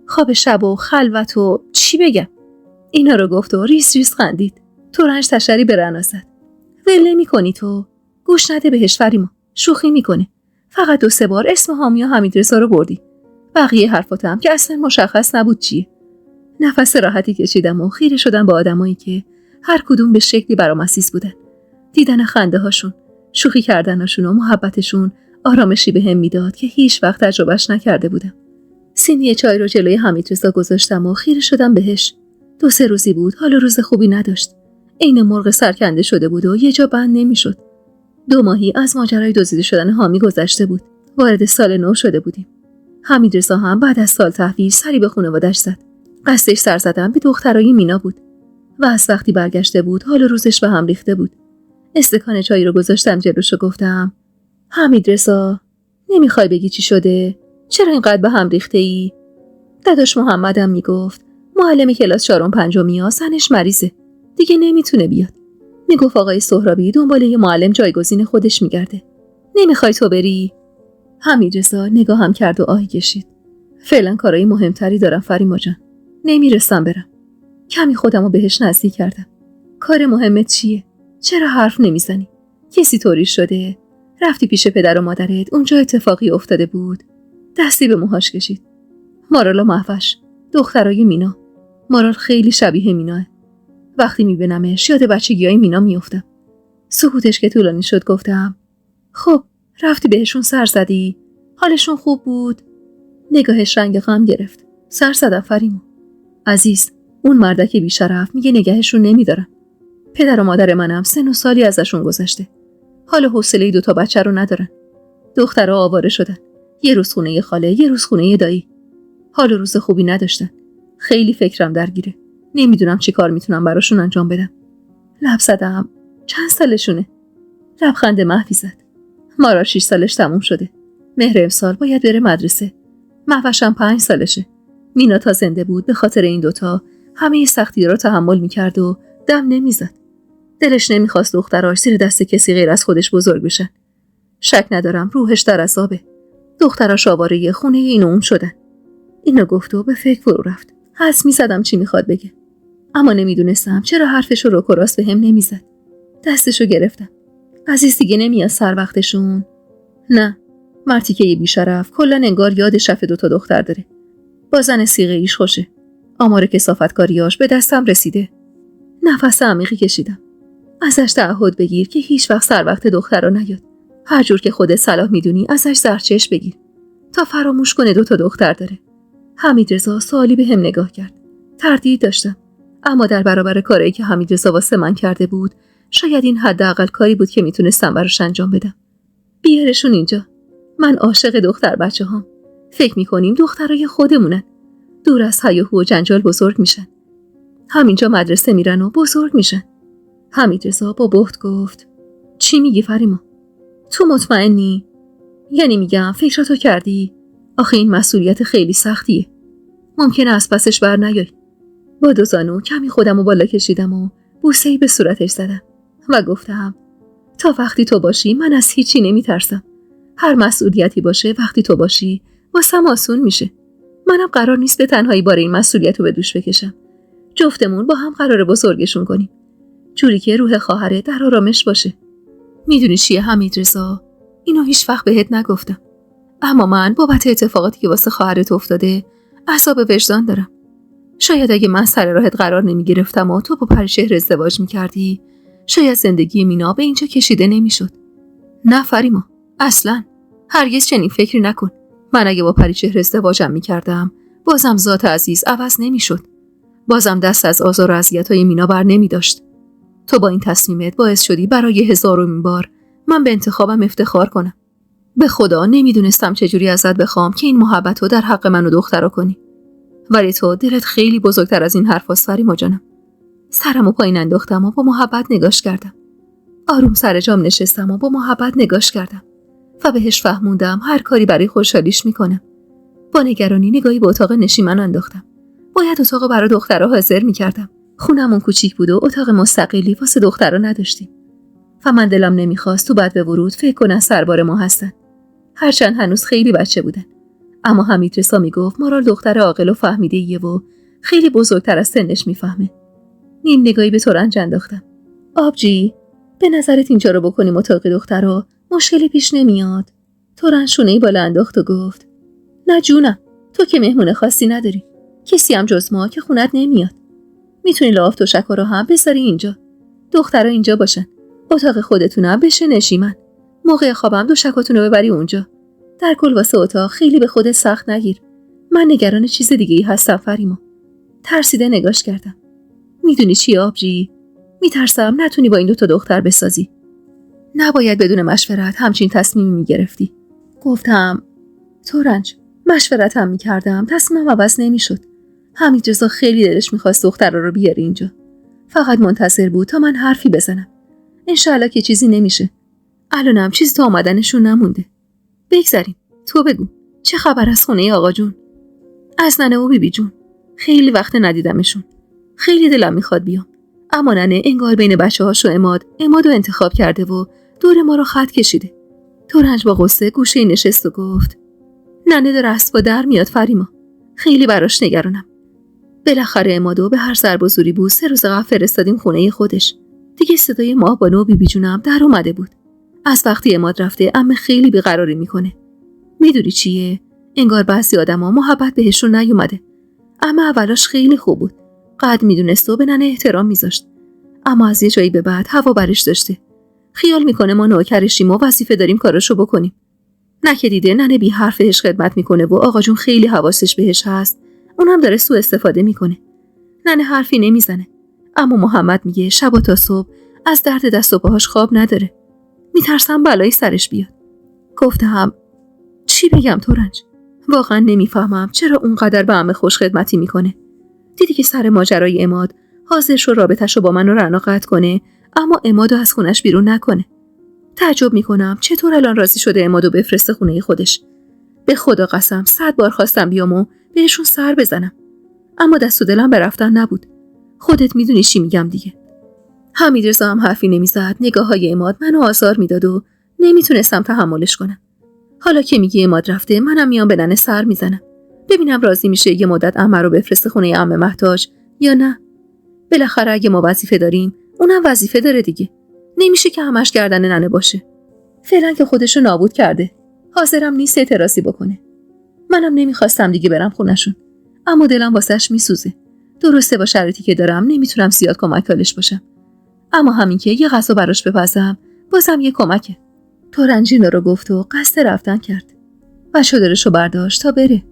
خواب شب و خلوت و چی بگم. اینا رو گفت و ریس ریس خندید. تو رنج تشری به رنا زد. ول نمی‌کنی تو. گوش نده بهش فریما. شوخی میکنه. فقط 2-3 بار اسم حامی و حمیدرضا رو بردی. بقیه حرفاتم که اصلا مشخص نبود چیه. نفس راحتی کشیدم و خیره شدم با آدمایی که هر کدوم به شکلی برام عزیز بودن. دیدن خنده هاشون، شوخی کردناشون و محبتشون آرامشی بهم میداد که هیچ وقت تجربهش نکرده بودم. سینی چای رو جلوی حمیدرضا گذاشتم و خیره شدم بهش. 2-3 روزی بود حال روز خوبی نداشت. عین مرغ سرکنده شده بود و یه جا بند نمیشد. 2 ماهی از ماجرای دزدیده شدن حامی گذشته بود. وارد سال نو شده بودیم. حمیدرضا هم بعد از سال تحویل سری به خانواده‌اش زد. قصدش سر زدن به دخترای مینا بود. و از وقتی برگشته بود حال روزش به هم ریخته بود. استکان چای رو گذاشتم جلوش و گفتم حمیدرضا نمیخوای بگی چی شده؟ چرا اینقدر به هم ریخته ای؟ داداش محمدم میگفت معلم کلاس 4-5 زنش مریضه. دیگه نمیتونه بیاد. میگفت آقای سهرابی دنبال یه معلم جایگزین خودش میگرده. نمیخوای تو بری؟ حمیدرضا نگاهم کرد و آهی کشید. فعلا کارهای مهمتری دارم فریما جان. نمیرسم برم. کمی خودمو بهش نزدیک کردم. کار مهمت چیه؟ چرا حرف نمیزنی؟ کسی طوری شده؟ رفتی پیش پدر و مادرت اونجا اتفاقی افتاده بود؟ دستی به موهاش کشید. مارالا محوش دخترای مینا. مارال خیلی شبیه میناه. وقتی میبینمش یاد بچگیای مینا میافتم. سکوتش که طولانی شد گفتم خب رفتی بهشون سر زدی؟ حالشون خوب بود؟ نگاهش رنگ غم گرفت. سر زدم فریما. عزیز اون مردک بیشرف میگه نگهشون نمیدارن. پدر و مادر منم 3 سالی ازشون گذشته. حال و حوصله 2 بچه رو ندارن. دخترها آواره شدن. یه روز خونه خاله، یه روز خونه دایی. حال و روز خوبی نداشتن. خیلی فکرم درگیره. نمیدونم چی کار میتونم براشون انجام بدم. لب زدم. چند سالشونه؟ لبخند محوی زد. مارا 6 سالش تموم شده. مهر امسال باید بره مدرسه. محوشم 5 سالشه. مینا تا زنده بود به خاطر این 2 همه سختی رو تحمل میکرد و دم نمیزد. دلش نمیخواست دختراش زیر دست کسی غیر از خودش بزرگ بشن. شک ندارم روحش در عذابه. دختراش آواره خونه این و اون شدن. اینو گفت و به فکر فرو رفت. حدس میزدم چی میخواد بگه. اما نمیدونستم چرا حرفشو رو کراس به هم نمیزد. دستشو گرفتم. عزیز دیگه نمیاد سر وقتشون؟ نه. مرتیکه بیشرف کلا انگار یاد شف 2 دختر داره. با زن سیغه ایش خوشه. آمار کثافتکاریاش به دستم رسیده. نفس عمیقی کشیدم. ازش تعهد بگیر که هیچ وقت سر وقت دخترا نیاد. هر جور که خودت صلاح میدونی ازش زرچش بگیر تا فراموش کنه 2 دختر داره. حمیدرضا سوالی به هم نگاه کرد. تردید داشتم، اما در برابر کاری که حمیدرضا واسه من کرده بود شاید این حداقل کاری بود که میتونستم براش انجام بدم. بیارشون اینجا. من عاشق دختر بچه‌هام. فکر میکنیم دخترای خودمونن. دور از هیاهو و جنجال بزرگ میشن. همینجا مدرسه میرن و بزرگ میشن. حمیدرضا با بهت گفت چی میگی فریما؟ تو مطمئنی؟ یعنی میگم فکراتو کردی؟ آخه این مسئولیت خیلی سختیه. ممکنه از پسش بر نیای. با 2 زانو کمی خودمو بالا کشیدم و بوسه‌ای به صورتش زدم و گفتم تا وقتی تو باشی من از هیچی نمیترسم. هر مسئولیتی باشه وقتی تو باشی واسم آسون میشه. منم قرار نیست به تنهایی بار این مسئولیتو به دوش بکشم. جفتمون با هم قراره بزرگشون کنیم. جوری که روح خواهره در آرامش باشه. میدونی چیه حمیدرضا؟ اینو هیچ وقت بهت نگفتم. اما من بابت اتفاقاتی که واسه خواهرت افتاده عذاب وجدان دارم. شاید اگه من سر راهت قرار نمیگرفتم و تو با پریچهر ازدواج میکردی شاید زندگی مینا به اینجا کشیده نمیشد. نه فریما، اصلا هرگز چنین فکری نکن. من اگه با پریچهر ازدواجم میکردم بازم ذات عزیز عوض نمیشد. بازم دست از آزار و اذیت‌های مینا بر نمیداشت. تو با این تصمیمت باعث شدی برای 1000مین بار من به انتخابم افتخار کنم. به خدا نمیدونستم چجوری ازت بخوام که این محبت رو در حق من و دخترا کنی. ولی تو دلت خیلی بزرگتر از این حرفاست فریما جانم. سرمو پایین انداختم و با محبت نگاش کردم. آروم سر جام نشستم و با محبت نگاش کردم و بهش فهموندم هر کاری برای خوشحالیش میکنم. با نگرانی نگاهی به اتاق نشیمن انداختم. باید اتاق برای دخترها حاضر میکردم. خونمون کوچیک بود و اتاق مستقلی واسه دخترها نداشتیم. و من دلم نمیخواست تو بعد به ورود فکر کنن سربار ما هستن. هرچند هنوز خیلی بچه بودن. اما حمیدرضا میگفت مارال دختر عاقل و فهمیده‌ایه و خیلی بزرگتر از سنش میفهمه. نیم نگاهی به ترنج انداختم. آبجی، به نظرت اینجا رو بکنیم اتاق دخترها مشکلی پیش نمیاد؟ ترنج شونه‌ای بالا انداخت و گفت نه جونم، تو که مهمون خاصی نداری. کسی هم جز ما که خونت نمیاد. میتونی لاف تشک‌ها رو هم بذاری اینجا. دخترها اینجا باشن. اتاق خودتونم بشه نشیمن. موقع خوابم دوشکاتونو ببری اونجا. در کل واسه اتاق خیلی به خودت سخت نگیر. من نگران چیز دیگه‌ای هستم فریما. ترسیده نگاش کردم. میدونی چی آبجی؟ میترسم نتونی با این 2 دختر بسازی. نباید بدون مشورت همچین تصمیمی میگرفتی. گفتم ترنج، مشورتم میکردم تصمیمم عوض نمیشد. حمیدرضا خیلی دلش میخواست دخترها رو بیاره اینجا. فقط منتظر بود تا من حرفی بزنم. انشالله که چیزی نمیشه. الانم چیزی تا آمدنشون نمونده. بگذاریم. تو بگو. چه خبر از خونه آقا جون؟ از ننه و بیبی جون. خیلی وقت ندیدمشون. خیلی دلم میخواد بیام. اما ننه انگار بین بچه‌هاش و عمادو انتخاب کرده و دور ما رو خط کشیده. ترنج با غصه گوشه نشست و گفت ننه داره اسبا در میاد فریما. خیلی براش نگرانم. بالاخره عمادو به هر ضرب و زوری بود 3 روز قبل فرستادیم خونه خودش. دیگه صدای ما بانو و بیبی جونم در اومده بود. از وقتی عماد رفته عمه خیلی بیقراری میکنه. میدونی چیه؟ انگار بعضی آدما محبت بهشون نیومده. عمه اولاش خیلی خوب بود. قد میدونست و به ننه احترام میذاشت. اما از یه جایی به بعد هوا برش داشته. خیال میکنه ما نوکرشیم و وظیفه داریم کاراشو بکنیم. نه که دیده ننه بی حرفش خدمت میکنه و آقا جون خیلی حواسش بهش هست. اونم داره سوء استفاده میکنه. ننه حرفی نمیزنه. اما محمد میگه شب تا صبح از درد دست و پاهاش خواب نداره. میترسم بلایی سرش بیاد. گفتم چی بگم ترنج؟ واقعا نمیفهمم چرا اونقدر به عمه خوش خدمتی میکنه. دیدی که سر ماجرای عماد حاضر شو رابطه‌شو با من و رنا قطع کنه، اما عمادو از خونش بیرون نکنه. تعجب میکنم چطور الان راضی شده عمادو بفرسته خونه خودش. به خدا قسم 100 بار خواستم بیام و بهشون سر بزنم، اما دست و دلم به رفتن نبود. خودت میدونی چی میگم دیگه. حمیدرضا هم حرفی نمیزد. نگاه‌های عماد منو آزار میداد و نمیتونستم تحملش کنم. حالا که میگی عماد رفته منم میام به ننه سر میزنم. ببینم راضی میشه یه مدت عمه رو بفرسته خونه عمه محتاج یا نه. بالاخره اگه ما وظیفه داریم اونم وظیفه داره دیگه. نمیشه که همش گردن ننه باشه. فعلا که خودشو نابود کرده. حاضرم نیست اعتراضی بکنه. منم نمیخواستم دیگه برم خونشون. اما دلم واسش میسوزه. درسته با شرایطی که دارم نمیتونم زیاد کمکالش باشم. اما همین که یه غذا براش بپزم بازم یه کمکه. تورنجینا رو گفت و قصد رفتن کرد. و چادرشو برداشت تا بره.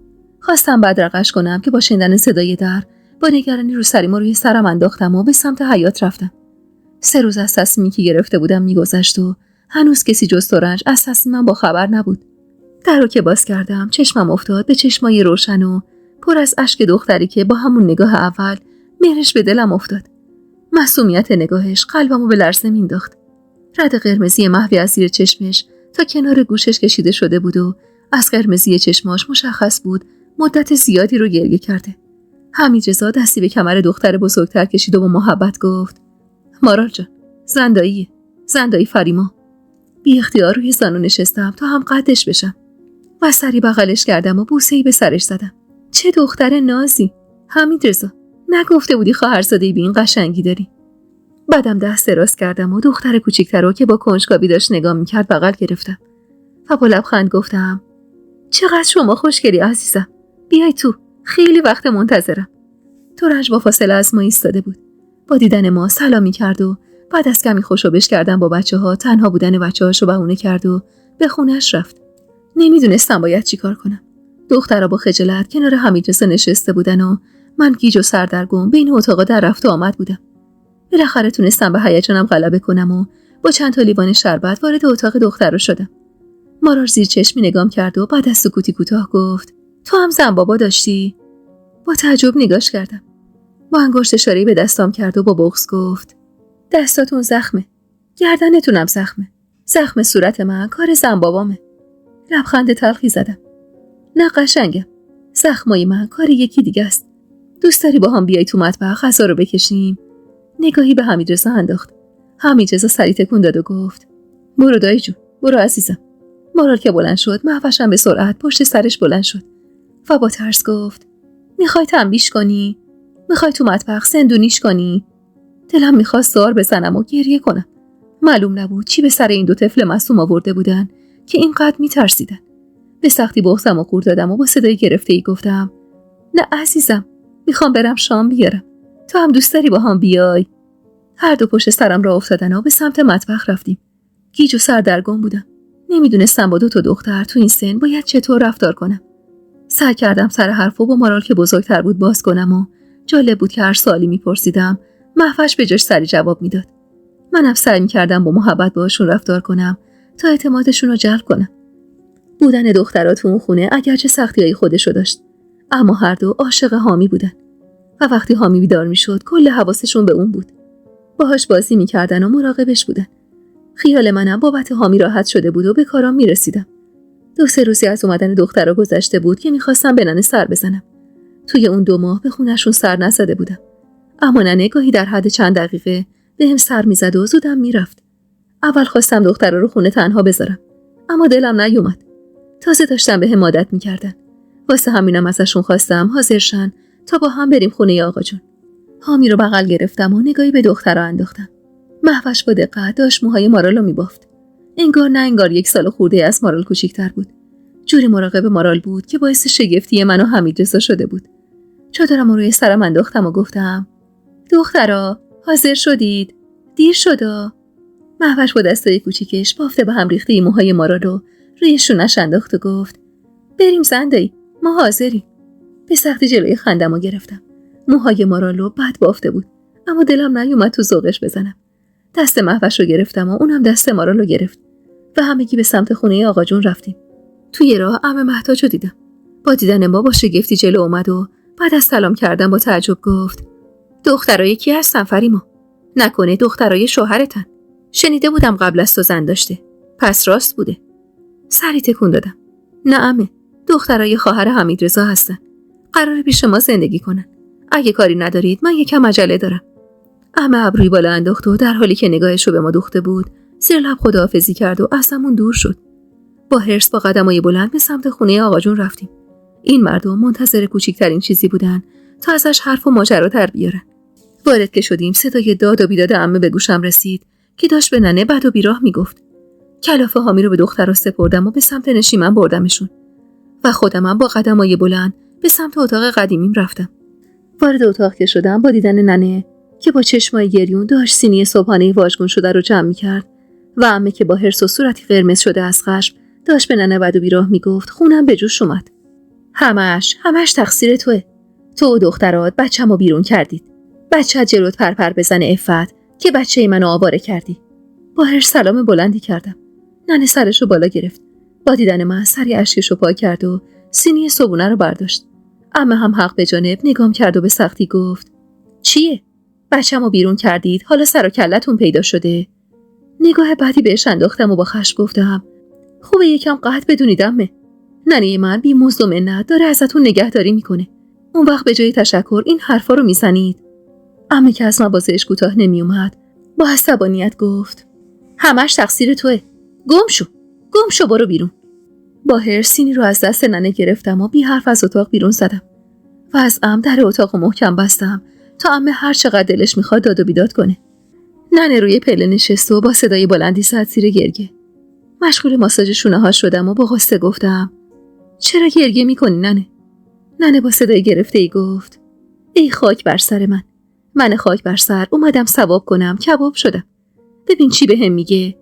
خواستم بدرقش کنم که با شنیدن صدای در با نگرانی رو روی سرم انداختم و به سمت حیاط رفتم. 3 روز از تصمیمی که گرفته بودم میگذشت و هنوز کسی جز تورنج از تصمیمم با خبر نبود. در رو که باز کردم چشمم افتاد به چشمای روشن و پر از اشک دختری که با همون نگاه اول مهرش به دلم افتاد. معصومیت نگاهش قلبمو به لرزه مینداخت. رد قرمزی محوی از زیر چشمش تا کنار گوشش کشیده شده بود و از قرمزی چشماش مشخص بود مدت زیادی رو گریه کرده. حمیدرضا دستی به کمر دختر بزرگتر کشید و با محبت گفت: مارال جان، زندایی فریما. بی اختیار روی زانو نشستم تا هم قدش بشم و سری بغلش کردم و بوسه‌ای به سرش زدم. چه دختر نازی! حمیدرضا، نگفته بودی خواهرزاده‌ای به این قشنگی داری؟ بعدم دست دراز کردم و دختر کوچیک‌تر رو که با کنجکاوی داشت نگاه می‌کرد بغل گرفتم و با لبخند گفتم: چقدر شما خوشگلی عزیزم. بیای تو، خیلی وقت منتظرم. تورنج با فاصله از ما ایستاده بود. با دیدن ما سلامی کرد و بعد از کمی خوشوبش کردن با بچه‌ها تنها بودن بچه‌هاشو بهونه کرد و به خونش رفت. نمیدونستم باید چیکار کنم. دخترها با خجالت کنار حمیدرضا نشسته بودن و من گیج و سردرگم بین اتاقا در رفت و آمد بودم. بالاخره تونستم به هیجانم غلبه کنم و با چند تا لیوان شربت وارد اتاق دخترها شدم. مارال زیر چشمی نگام کرد و بعد از سکوتی کوتاه گفت: تو هم زن بابا داشتی؟ با تعجب نگاش کردم. با انگشت اشاره‌ای به دستام کرد و با بغض گفت: دستاتون زخمه، گردنتونم زخمه. زخم صورت من کار زن بابامه. لبخند تلخی زدم. نه قشنگم، زخمای من کار یکی دیگه است. دوست داری با هم بیای تو مطبخ غذا رو بکشیم؟ نگاهی به حمیدرضا انداخت. حمیدرضا سری تکون داد و گفت: برو دایی جون، برو عزیزم. مارال که بلند شد محوشم به سرعت پشت سرش بلند شد و با ترس گفت: میخوای تنبیش کنی؟ میخوای تو مطبخ زندونیش کنی؟ دلم میخواست زار بزنم و گریه کنم. معلوم نبود چی به سر این 2 طفل معصوم آورده بودن که اینقدر میترسیدن. به سختی بغضم و قورت دادم و با صدای گرفته‌ای گفتم: نه عزیزم، میخوام برم شام بیارم. تو هم دوست داری با هم بیای؟ هر دو پشت سرم را افتادن و به سمت مطبخ رفتیم. گیج و سردرگم بودم. نمیدونستم با 2 تا دختر تو این سن باید چطور رفتار کنم. سعی کردم سر حرفو با مارال که بزرگتر بود باز کنم و جالب بود که هر سوالی میپرسیدم محوش به جاش سری جواب میداد. منم سعی میکردم با محبت باهاشون رفتار کنم تا اعتمادشون رو جلب کنم. بودن دخترها تو اون خونه اگرچه سختیای خودشو داشت، اما هر دو عاشق حامی بودن و وقتی حامی بیدار میشد کل حواسشون به اون بود. باهاش بازی میکردن و مراقبش بودن. خیال منم بابت حامی راحت شده بود و به کارام میرسیدم. 2-3 روزی از اومدن دخترها گذشته بود که میخواستم به ننه سر بزنم. توی اون 2 ماه به خونشون سر نزده بودم. اما ننه گاهی در حد چند دقیقه بهم سر میزد و زودم میرفت. اول خواستم دخترها رو خونه تنها بذارم، اما دلم نیومد. تازه داشتم بهم عادت میکردن. واسه همینم ازشون خواستم حاضر شن تا با هم بریم خونه آقا جون. حامی رو بغل گرفتم و نگاهی به دخترها انداختم. محوش با دقت داشت موهای مارالو میبافت. انگار نه انگار 1 سال خورده از مارال کوچیک‌تر بود. جوری مراقب مارال بود که باعث شگفتی من و حمیدرضا شده بود. چادرم رو روی سرم انداختم و گفتم: دخترا حاضر شدید؟ دیر شده. محوش با دستای کوچیکش بافته به هم ریخته موهای مارالو روی شونش انداخت و گفت: بریم زندایی، ما حاضریم. به سختی جلوی خندمو گرفتم. موهای مارالو بد بافته بود، اما دلم نیومد تو ذوقش بزنم. دست محوش رو گرفتم و اونم دست مارالو گرفت و همگی به سمت خونه آقا جون رفتیم. توی راه عمه مهتاج رو دیدم. با دیدن ما با شگفتی جلو اومد و بعد از سلام کردن با تعجب گفت: دخترای کی هستن فریما؟ نکنه دخترای شوهرتن؟ شنیده بودم قبل از تو زن داشته. پس راست بوده. سری تکون دادم. نه عمه، دخترای خواهر حمیدرضا هستن. قراره پیش ما زندگی کنن. اگه کاری ندارید من یکم عجله دارم. عمه ابروی بالا انداخت و در حالی که نگاهش رو به ما دوخته بود زیر لب خداحافظی کرد و ازمون دور شد. با حرص با قدمای بلند به سمت خونه آقا جون رفتیم. این مردم منتظر کوچکترین چیزی بودن تا ازش حرف و ماجرا در بیارن. وارد که شدیم صدای داد و بیداد عمه به گوشم رسید که داشت به ننه بد و بیراه میگفت. کلافه حامی رو به دخترها سپردم و به سمت نشیمن بردمشون و خودمم با قدمای بلند به سمت اتاق قدیمیم رفتم. وارد اتاق که شدم با دیدن ننه که با چشمای گریون داشت سینی صبحانه واژگون شده رو جمع می‌کرد و عمه که با حرص و صورتی قرمز شده از خشم داشت به ننه بد و بیراه میگفت، خونم به جوش اومد. همش تقصیر توئه. تو و دخترات بچه‌مو بیرون کردید. بچه‌ت جلوت پرپر بزنه عفت که بچه منو آواره کردی. با هر سلام بلندی کردم. ننه سرشو بالا گرفت. با دیدن من سری اشکشو پاک کرد و سینی صبونه رو برداشت. عمه هم حق به جانب نگام کرد و به سختی گفت، چیه؟ بچه‌مو بیرون کردید، حالا سر و کلتون پیدا شده. نگاه بعدی بهش انداختم و با خشم گفتم، خوبه یکم قحط بدونید عمه. ننه من بی مزد و منت داره ازتون نگهداری میکنه. اون وقت به جای تشکر این حرفا رو میزنید. عمه که از مواضعش کوتاه نمی اومد با عصبانیت گفت، همش تقصیر توئه. گم شو برو بیرون. با حرص سینی رو از دست ننه گرفتم و بی حرف از اتاق بیرون زدم و از در اتاق محکم بستم تا عمه هر چقدر دلش میخواد داد و بیداد کنه. ننه روی پله نشست و با صدای بلندی زد زیر گریه. مشغول ماساژ شونه ها شدم و با غصه گفتم، چرا گریه میکنی ننه؟ ننه با صدای گرفته‌ای گفت، ای خاک بر سر من خاک بر سر اومدم ثواب کنم، کباب شدم. ببین چی بهم میگه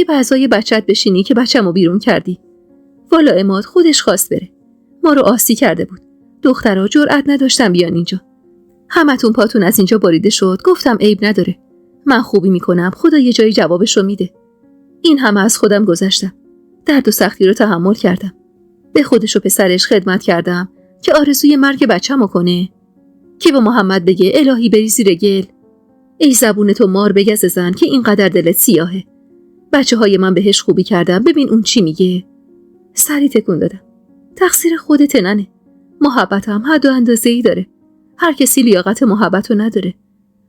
بعضای بچت بشینی که بچه‌مو بیرون کردی. والا عماد خودش خواست بره. ما رو آسی کرده بود. دخترها جرئت نداشتن بیان اینجا. همتون پاتون از اینجا بریده شد. گفتم عیب نداره. من خوبی میکنم. خدا یه جایی جوابشو میده. این همه از خودم گذشتم. درد و سختی رو تحمل کردم. به خودش و پسرش خدمت کردم که آرزوی مرگ بچه‌مو کنه. که به محمد بگه الهی بری زیر گل. ای زبون تو مار بگز زن که اینقدر دلت سیاهه. بچه‌های من بهش خوبی کردم. ببین اون چی میگه. سری تکون دادم. تقصیر خودت ننه. محبتم حد و اندازه‌ای داره. هر کسی لیاقت محبتو نداره.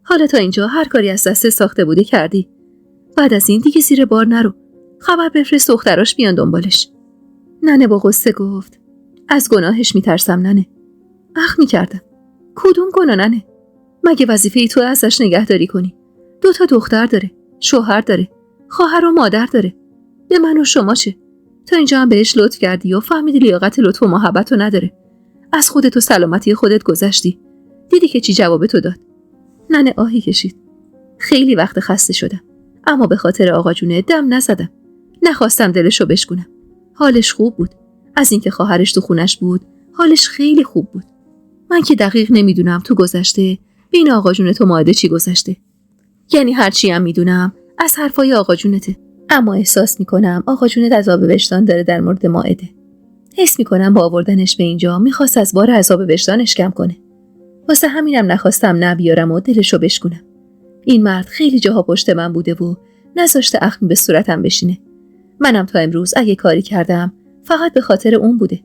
حالا تا اینجا هر کاری از دست ساخته بوده کردی. بعد از این دیگه زیر بار نرو. خبر بفرست دختراش بیان دنبالش. ننه با غصه گفت، از گناهش میترسم ننه. اخ میکردم. کدوم گناه ننه؟ مگه وظیفه ای تو ازش نگهداری کنی؟ 2 دختر داره، شوهر داره، خواهر و مادر داره. به من و شما چه؟ تا اینجا هم بهش لطف کردی و فهمیدی لیاقت لطف و محبتو نداره. از خودت و سلامتی خودت گذشتی. دیدی که چی جواب تو داد؟ ننه آهی کشید. خیلی وقت خسته شدم. اما به خاطر آقا جونه دم نزدم. نخواستم دلشو بشکنم. حالش خوب بود. از اینکه خواهرش تو خونش بود، حالش خیلی خوب بود. من که دقیق نمیدونم تو گذشته بین آقا جون تو ماعده چی گذشته. یعنی هر چی هم میدونم از حرفای آقا جونته. اما احساس میکنم آقا جونت عذاب وجدان داره در مورد ماعده. حس میکنم با آوردنش به اینجا میخواست از بار عذاب وجدانش کم کنه. واسه همینم نخواستم نبیارم و دلشو بشکنم. این مرد خیلی جاها پشت من بوده و نذاشته اخمی به صورتم بشینه. منم تا امروز اگه کاری کردم فقط به خاطر اون بوده.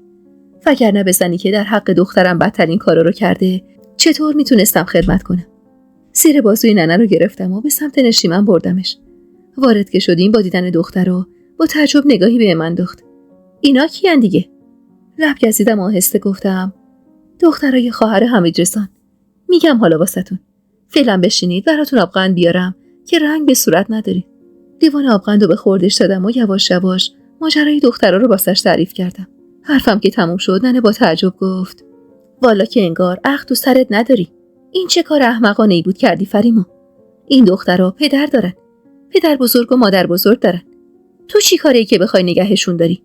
وگرنه بزنی که در حق دخترم بدترین کارا رو کرده، چطور میتونستم خدمت کنم؟ زیر بازوی ننه رو گرفتم و به سمت نشیمن بردمش. وارد که شدیم با دیدن دخترو با تعجب نگاهی به من انداخت. اینا کیان دیگه؟ لب گزیدم و آهسته گفتم، دخترای خواهر حمیدرضا. میگم حالا واسهتون. فعلا بشینید براتون آبقند بیارم که رنگ به صورت نداری. لیوان آبقندو به خوردش دادم و یواش یواش ماجرای دخترا رو واسش تعریف کردم. حرفم که تموم شد ننه با تعجب گفت، والا که انگار عقل تو سرت نداری. این چه کار احمقانه‌ای بود کردی فریما. این دخترا پدر دارن. پدر بزرگ و مادر بزرگ دارن. تو چی کاری که بخوای نگهشون داری؟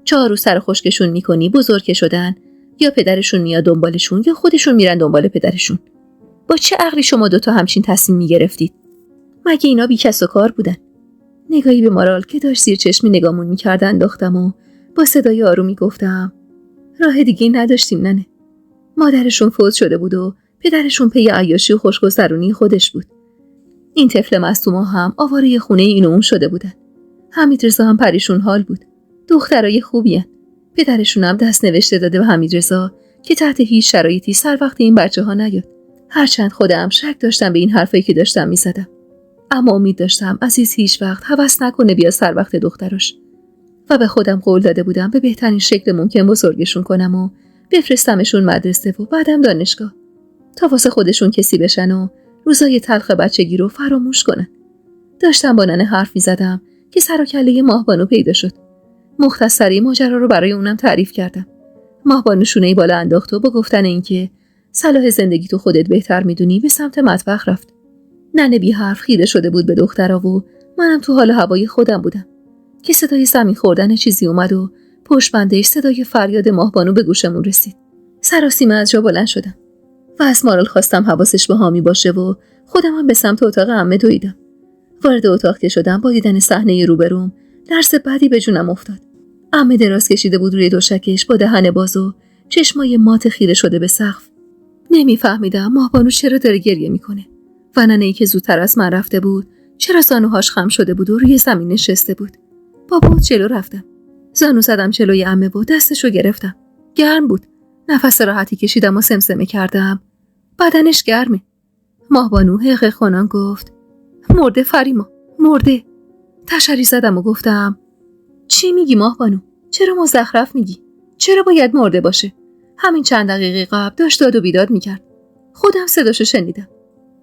4 روز سر خشکشون میکنی بزرگ شدن، یا پدرشون میاد دنبالشون یا خودشون میرن دنبال پدرشون. با چه عقلی شما 2 همچین تصمیم میگرفتید؟ مگه اینا بی کس و کار بودن؟ نگاهی به مارال که داشت زیر چشمی نگامون میکرد انداختم و با صدای آرومی گفتم، راه دیگه نداشتیم ننه. مادرشون فوت شده بود و پدرشون پی عیاشی و خوشگذرونی خودش بود. این طفل مصدوما هم آواره خونه این و اون شده بودن. حمیدرضا هم پریشون حال بود. دخترای خوبین. پدرشون هم دست نوشته داده به حمیدرضا که تحت هیچ شرایطی سر وقت این بچه‌ها نیاد. هرچند خودم شک داشتم به این حرفایی که داشتم میزدم، اما امید داشتم عزیز هیچ وقت هوس نکنه بیا سر وقت دختراش. و به خودم قول داده بودم به بهترین شکل ممکن بزرگشون کنم و بفرستمشون مدرسه و بعدم دانشگاه تا واسه خودشون کسی بشن و روزای تلخ بچگی رو فراموش کنن. داشتم با ننه حرف می‌زدم که سر و کله ماهبانو پیدا شد. مختصری ماجرا رو برای اونم تعریف کردم. ماهبانو شونه‌ای بالا انداخت و با گفتن اینکه صلاح زندگی تو خودت بهتر میدونی به سمت مطبخ رفت. ننه بی حرف خیره شده بود به دخترا و منم تو حال هوای خودم بودم که صدای زمین خوردن چیزی اومد و پشت بندش صدای فریاد ماهبانو به گوشمون رسید. سراسیمه از جا بلند شدم و از مارال خواستم حواسش به حامی باشه و خودم هم به سمت اتاق عمه دویدم. وارد اتاق که شدم با دیدن صحنه روبروم درس بدی به جونم افتاد. عمه دراز کشیده بود روی دوشکش با دهن باز و چشمای مات خیره شده به سقف. نمیفهمیدم ماهبانو چرا داره گریه میکنه و ننه‌ای که زودتر از من رفته بود چرا زانوهاش خم شده بود و روی زمین نشسته بود. با بود جلو رفتم. زانو زدم جلوی عمه و دستشو گرفتم. گرم بود. نفس راحتی کشیدم و سمسمه کردم. بدنش گرمه. ماهبانو حقه خونان گفت مرده فریما، مرده. تشری زدم و گفتم چی میگی ماهبانو؟ چرا مزخرف میگی؟ چرا باید مرده باشه؟ همین چند دقیقه قبل داشت داد و بیداد میکرد. خودم صداشو شنیدم.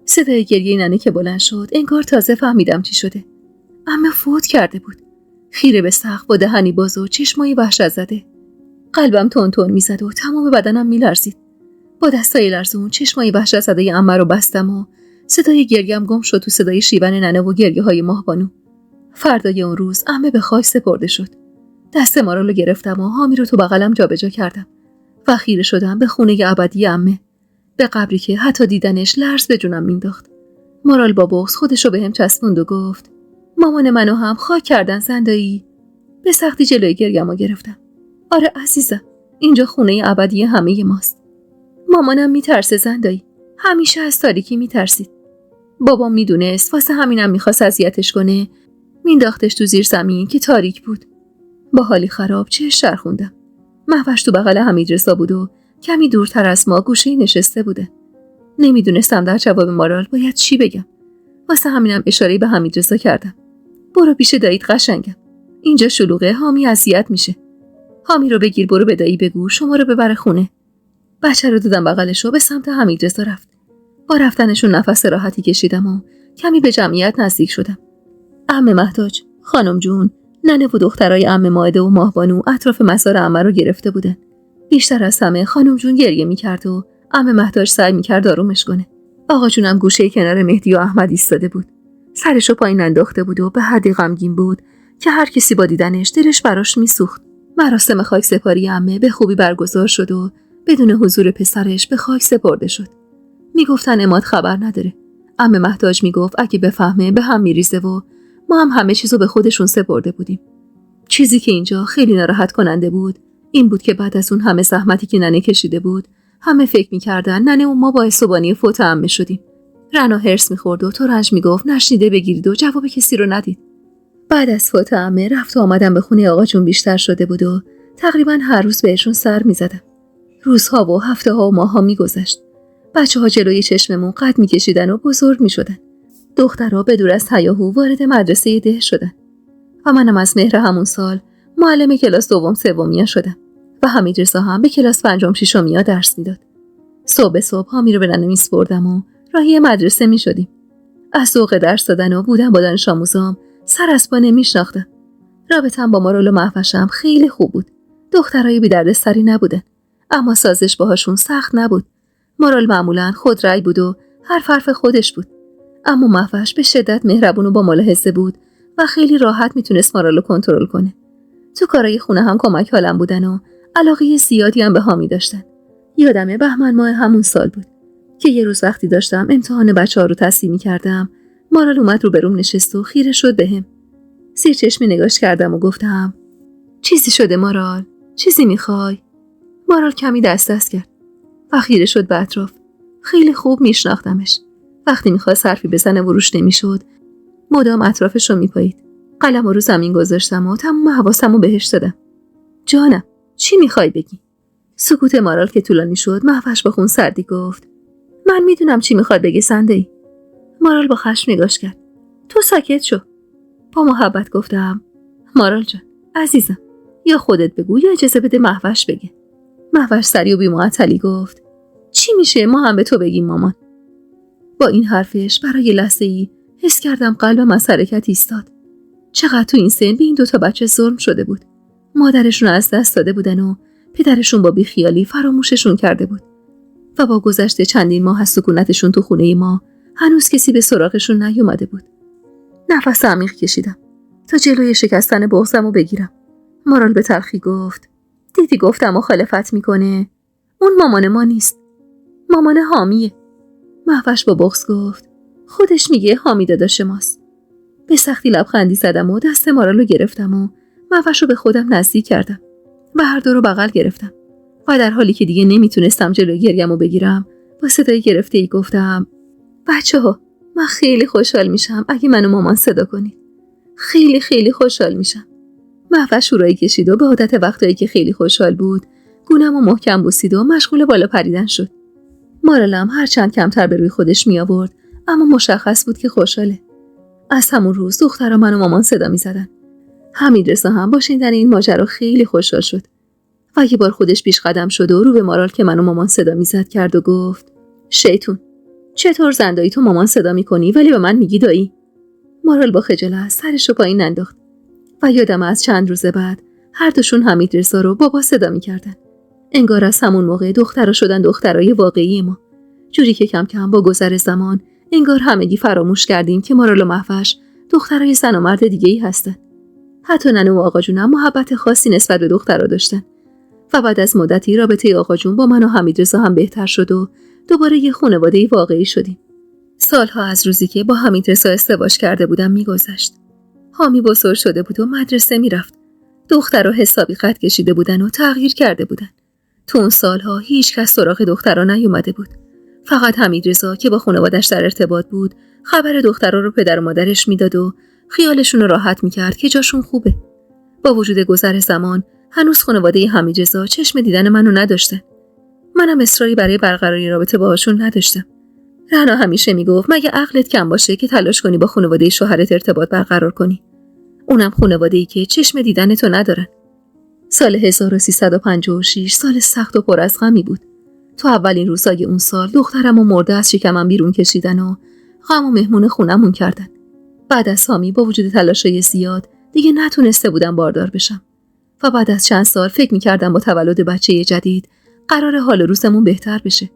صدای گریه ننه که بلند شد انگار تازه فهمیدم چی شده. عمه فوت کرده بود. خیره به سقف با دهنی باز و چشمای وحشت زده. قلبم تون تون میزد و تمام بدنم میلرزید. با دستای لرزون چشمای وحشت زده عمه رو بستم و صدای گریه‌ام گم شد تو صدای شیون ننه و گریه‌های ماهبانو. فردای اون روز عمه به خاک سپرده شد. دست مارالو گرفتم و حامی رو تو بغلم جابجا کردم و خیره شدم به خونه ابدی عمه، به قبری که حتی دیدنش لرز به جونم مینداخت. مارال با بغض خودشو بهم چسبوند و گفت مامان منو هم خاک کردن زندایی. به سختی جلوی گریه‌مو گرفتم. آره عزیزم، اینجا خونه ابدی همه ماست. مامانم میترسه زندایی. همیشه از تاریکی میترسید. بابام میدونست واسه همینم میخواست اذیتش کنه. مینداختش تو زیر زمین که تاریک بود. با حالی خراب چشم چرخوندم. مهوش تو بغل حمیدرضا بود و کمی دورتر از ما گوشه‌ای نشسته بوده. نمیدونستم در جواب مارال باید چی بگم. واسه همینم اشاره‌ای به حمیدرضا کردم. برو پیش داییت قشنگم. اینجا شلوغه، حامی اذیت میشه. حامی رو بگیر برو به دایی بگو شما رو ببره خونه. بچه رو دادم بغلش و به سمت حمیدرضا رفت. با رفتنشون نفس راحتی کشیدم و کمی به جمعیت نزدیک شدم. عمه مهتاج، خانم جون، ننه و دخترای عمه مائده و ماهبانو اطراف مزار عمه رو گرفته بودن. بیشتر از همه خانم جون گریه میکرد و عمه مهتاج سعی میکرد آرومش کنه. آقا جونم گوشه کنار مهدی و احمد ایستاده بود. سرشو پایین انداخته بود و به حدی غمگین بود که هر کسی با دیدنش دلش براش میسوخت. مراسم خاک سپاری عمه به خوبی برگزار شد و بدون حضور پسرش به خاک سپرده شد. میگفتن عماد خبر نداره. عمه مهتاج میگفت اگه بفهمه به هم میریزه و ما هم همه چیزو به خودشون سپرده بودیم. چیزی که اینجا خیلی ناراحت کننده بود این بود که بعد از اون همه زحمتی که ننه کشیده بود همه فکر میکردن ننه و ما باعث بانی فوت عمه شدیم. رنا هرس میخورد و ترنج میگفت نشنیده بگیرید و جواب کسی رو ندید. بعد از فوت عمه رفت و آمدم به خونه آقا جون بیشتر شده بود و تقریبا هر روز بهشون سر میزدم. روزها و هفته‌ها و ماه‌ها میگذشت. بچه‌ها جلوی چشممون قد میکشیدن و بزرگ میشدن. دخترها به دور از هیاهو وارد مدرسه ده شدن و منم از مهر همون سال معلم کلاس دوم سومیا شدم و حمیدرضا هم به کلاس پنجم ششمیا درس میداد. صبح حامی رو به ننه میسپردم و راهی مدرسه میشدیم. از ذوق درس دادن و بودن با دانش آموزام سر از پا نمیشناختم. رابطه‌ام با مارال و مهوشم خیلی خوب بود. دخترای بی دردسری نبودن، اما سازش باهاشون سخت نبود. مارال معمولاً خودرأی بود و حرف خودش بود. اما مهوش به شدت مهربون و با ملاحظه بود و خیلی راحت میتونست مارالو کنترل کنه. تو کارای خونه هم کمک حالم بودن و علاقه زیادی هم به حامی داشتن. یادمه بهمن ماه همون سال بود که یه روز وقتی داشتم امتحان بچه‌ها رو تصحیح می‌کردم، مارال اومد رو بروم نشست و خیره شد بهم. زیر چشمی نگاش کردم و گفتم چیزی شده مارال؟ چیزی میخوای؟ مارال کمی دست کرد و خیره شد به اطراف. خیلی خوب میشناختمش. وقتی میخواست حرفی بزنه و روش نمیشد مدام اطرافش رو میپایید. قلم رو زمین گذاشتم و تمام حواسم رو بهش دادم. جانم، چی میخوای بگی؟ سکوت مارال که طولانی شد مهوش با خون سردی گفت من میدونم چی میخواد بگی سنده‌ای. مارال با خشم نگاش کرد. تو ساکت شو. با محبت گفتم مارال جان عزیزم، یا خودت بگو یا اجازه بده مهوش بگه. مهوش سری و بی‌معطلی گفت چی میشه ما هم به تو بگیم مامان؟ با این حرفش برای لحظه‌ای حس کردم قلبم از حرکت ایستاد. چقدر تو این سن به این 2 بچه ظلم شده بود. مادرشون از دست داده بودن و پدرشون با بیخیالی فراموششون کرده بود. و با گذشت چندین ماه از سکونتشون تو خونه ما هنوز کسی به سراغشون نیومده بود. نفس عمیق کشیدم تا جلوی شکستن بغضمو بگیرم. مارال به تلخی گفت: دیدی گفتم مخالفت میکنه؟ اون مامان ما نیست، مامان حامیه. مهوش با بغض گفت: خودش میگه حامی داداش ماست. به سختی لبخندی زدم و دست مارالو گرفتم و مهوش رو به خودم نزدیک کردم و هر دو رو بغل گرفتم و در حالی که دیگه نمیتونستم جلوی گریه‌مو بگیرم با صدای گرفته‌ای گفتم: بچه‌ها، من خیلی خوشحال میشم اگه منو مامان صدا کنید. خیلی خیلی خوشحال میشم. مهوش شورایی کشید و به عادت وقتایی که خیلی خوشحال بود گونه‌مو محکم بوسید و مشغول بالا پریدن شد. مارالم هرچند کمتر به روی خودش می آورد اما مشخص بود که خوشحاله. از همون روز دخترها منو مامان صدا می زدن. حمیدرضا هم با شنیدن این ماجرا خیلی خوشحال شد و یه بار خودش پیش قدم شد و رو به مارال که منو مامان صدا می زد کرد و گفت: شیطون، چطور زندایی تو مامان صدا می کنی ولی به من میگی دایی؟ مارال با خجالت سرشو پایین انداخت و یادم از چند روز بعد هر دوشون حمیدرضا رو بابا صدا می کردن. انگار از همون موقع دخترها شدن دخترای واقعی ما. جوری که کم کم با گذر زمان انگار همگی فراموش کردیم که مارال و مهوش دخترای زن و مرد دیگه‌ای هستن. حتی ننه و آقا جونم محبت خاصی نسبت به دخترها داشتن. و بعد از مدتی رابطه آقا جون با من و حمیدرضا هم بهتر شد و دوباره یه خانواده واقعی شدیم. سالها از روزی که با حمیدرضا ازدواج کرده بودم میگذشت. حامی بزرگ شده بود و مدرسه میرفت. دخترها حسابی قد کشیده بودن و تغییر کرده بودن. تو اون سالها هیچ کس سراغ دخترها نیومده بود. فقط حمیدرضا که با خانواده‌اش در ارتباط بود خبر دخترها رو پدر و مادرش میداد و خیالشون رو راحت میکرد که جاشون خوبه. با وجود گذر زمان هنوز خانواده حمیدرضا چشم دیدن منو نداشتن. منم اصراری برای برقراری رابطه باهاشون نداشتم. رنا همیشه میگفت مگه عقلت کم باشه که تلاش کنی با خانواده شوهرت ارتباط برقرار کنی. اونم خانواده‌ای که چشم دیدن تو ندارن. سال 1356 سال سخت و پر از غمی بود. تو اولین روزای اون سال دخترمو مرده از شکمم بیرون کشیدن و غم و مهمون خونمون کردن. بعد از حامی با وجود تلاشای زیاد دیگه نتونسته بودم باردار بشم. و بعد از چند سال فکر می‌کردم با تولد بچه جدید قرار حال روزمون بهتر بشه.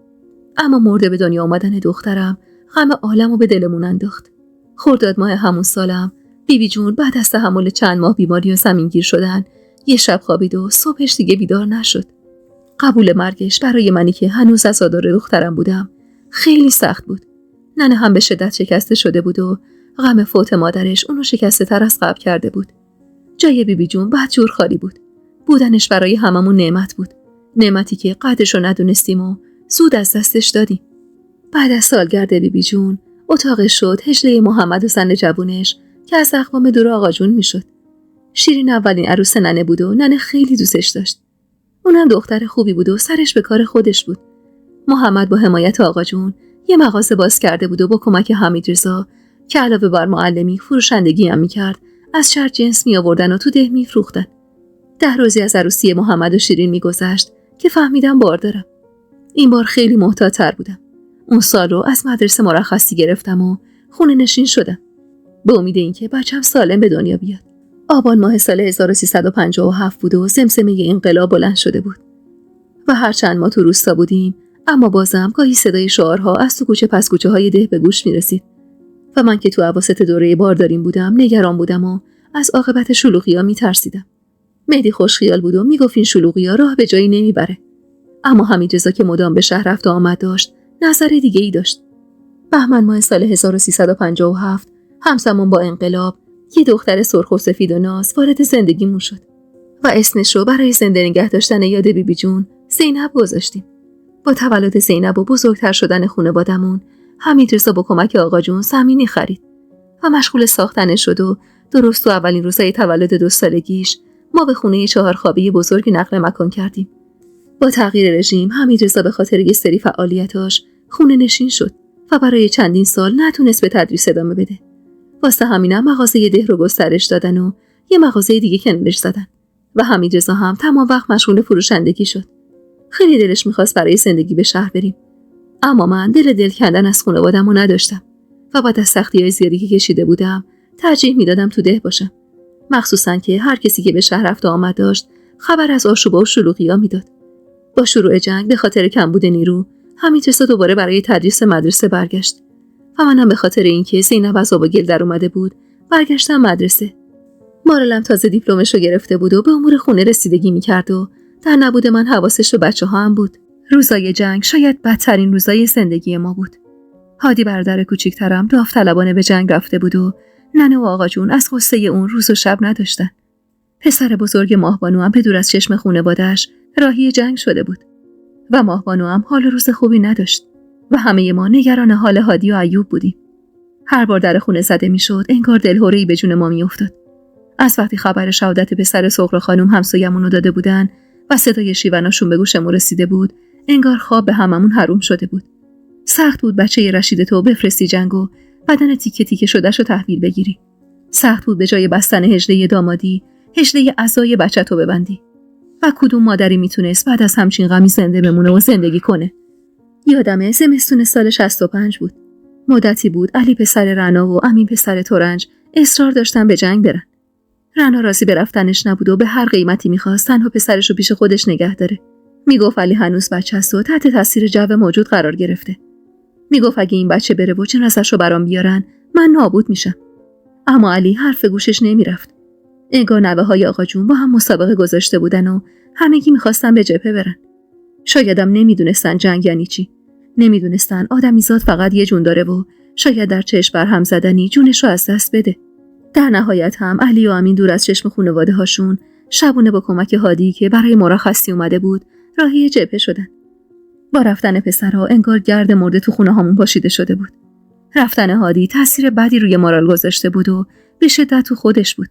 اما مرده به دنیا آمدن دخترم غم عالمو به دلمون انداخت. خرداد ماه همون سالم بیبی جون بعد از تحمل چند ماه بیماری و زمینگیر شدن یه شب خوابید و صبحش دیگه بیدار نشد. قبول مرگش برای منی که هنوز عزادار دخترم بودم خیلی سخت بود. ننه هم به شدت شکسته شده بود و غم فوت مادرش اونو شکسته تر از قبل کرده بود. جای بیبی جون بدجور خالی بود. بودنش برای هممون نعمت بود. نعمتی که قدرشو ندونستیم و زود از دستش دادیم. بعد از سالگرد بیبی جون اتاقش شد هجله محمد و زن جوونش که از اقوام دور آقا جون میشد. شیرین اولین عروس ننه بود و ننه خیلی دوستش داشت. اونم دختر خوبی بود و سرش به کار خودش بود. محمد با حمایت آقا جون یه مغازه باز کرده بود و با کمک حمیدرضا که علاوه بر معلمی فروشندگی هم میکرد از شهر جنس می آوردن و تو ده میفروختن. 10 روزی از عروسی محمد و شیرین میگذشت که فهمیدم باردارم. این بار خیلی محتاط‌تر بودم. اون سال رو از مدرسه مرخصی گرفتم و خونه نشین شدم به امید اینکه بچه‌م سالم به دنیا بیاد. آبان ماه سال 1357 بود و زمزمه انقلاب بلند شده بود. و هرچند ما تو روستا بودیم اما بازم گاهی صدای شعارها از تو کوچه پس کوچه های ده به گوش می رسید. و من که تو اواسط دوره بارداریم بودم نگران بودم و از عاقبت شلوغی‌ها می ترسیدم. مهدی خوشخیال بود و می گفت این شلوغی‌ها راه به جایی نمیبره. اما حمیدرضا که مدام به شهر رفت و آمد داشت نظر دیگه‌ای داشت. بهمن ماه سال 1357 همزمان با انقلاب یه دختر سرخ و سفید و ناز وارد زندگیمون شد و اسمش رو برای زنده نگه داشتن یاد بیبی جون زینب گذاشتیم. با تولد زینب و بزرگتر شدن خانواده‌مون حمیدرضا با کمک آقا جون زمینی خرید و مشغول ساختنش شد و درست تو اولین روزهای تولد 2 سالگیش ما به خونه 4 خوابه بزرگی نقل مکان کردیم. با تغییر رژیم حمیدرضا به خاطر یه سری فعالیتاش خونه نشین شد و برای چندین سال نتونست به تدریس ادامه بده. واسه همینم مغازه ده رو گسترش دادن و یه مغازه دیگه کنارش زدن و حمیدرضا هم تمام وقت مشغول فروشندگی شد. خیلی دلش می‌خواست برای زندگی به شهر بریم اما من دل کندن از خانواده‌مو نداشتم و بعد از سختی‌های زیادی که کشیده بودم ترجیح میدادم تو ده باشم. مخصوصاً که هر کسی که به شهر رفت و آمد داشت خبر از آشوبا و شلوغی‌ها میداد. با شروع جنگ به خاطر کمبود نیرو حمیدرضا دوباره برای تدریس مدرسه برگشت و منم به خاطر اینکه زینب از آب و گل در اومده بود برگشتم مدرسه. مارالم تازه دیپلمش رو گرفته بود و به امور خونه رسیدگی میکرد و در نبود من حواسش به بچه‌ها هم بود. روزای جنگ شاید بدترین روزای زندگی ما بود. هادی برادر کوچیک‌ترم داوطلبانه به جنگ رفته بود و ننه و آقا جون از غصه اون روز و شب نداشتن. پسر بزرگ ماهبانو هم به دور از چشم خانواده‌اش راهی جنگ شده بود و ماهبانو هم حال روز خوبی نداشت و همه ما نگران حال هادی و ایوب بودیم. هر بار در خونه زده میشد انگار دلهره‌ای به جون ما میافتاد. از وقتی خبر شهادت پسر سغرا خانم همسایه‌مون رو داده بودن و صدای شیوناشون به گوشمون رسیده بود، انگار خواب به هممون حروم شده بود. سخت بود بچه رشید تو بفرستی جنگ و بدن تیکه تیکه شده‌شو تحویل بگیری. سخت بود به جای بستن هجله دامادی، هجله عزای بچه‌تو ببندی. و کدوم مادری میتونست بعد از همچین غمی زنده بمونه و زندگی کنه؟ یادمه زمستون سال 65 بود. مدتی بود علی پسر رنا و امین پسر ترنج اصرار داشتن به جنگ برن. رنا راضی به رفتنش نبود و به هر قیمتی میخواست تنها پسرشو پیش خودش نگه داره. میگفت علی هنوز بچه است و تحت تاثیر جو موجود قرار گرفته. میگفت اگه این بچه بره و جنازه‌شو برام بیارن من نابود میشم. اما علی حرف گوشش نمیرفت. انگار نوه‌های آقا جون با هم مسابقه گذاشته بودن و همگی میخواستن به جبهه برن. شایدم نمیدونستن جنگ یعنی چی. نمیدونستن آدمیزاد فقط یه جون داره و شاید در چشم بر هم زدنی جونش رو از دست بده. در نهایت هم علی و امین دور از چشم خانواده هاشون شبونه با کمک هادی که برای مرخصی اومده بود راهی جبهه شدن. با رفتن پسرها انگار گرد مرده تو خونه هامون پاشیده شده بود. رفتن هادی تاثیر بدی روی مارال گذاشته بود و به شدت تو خودش بود.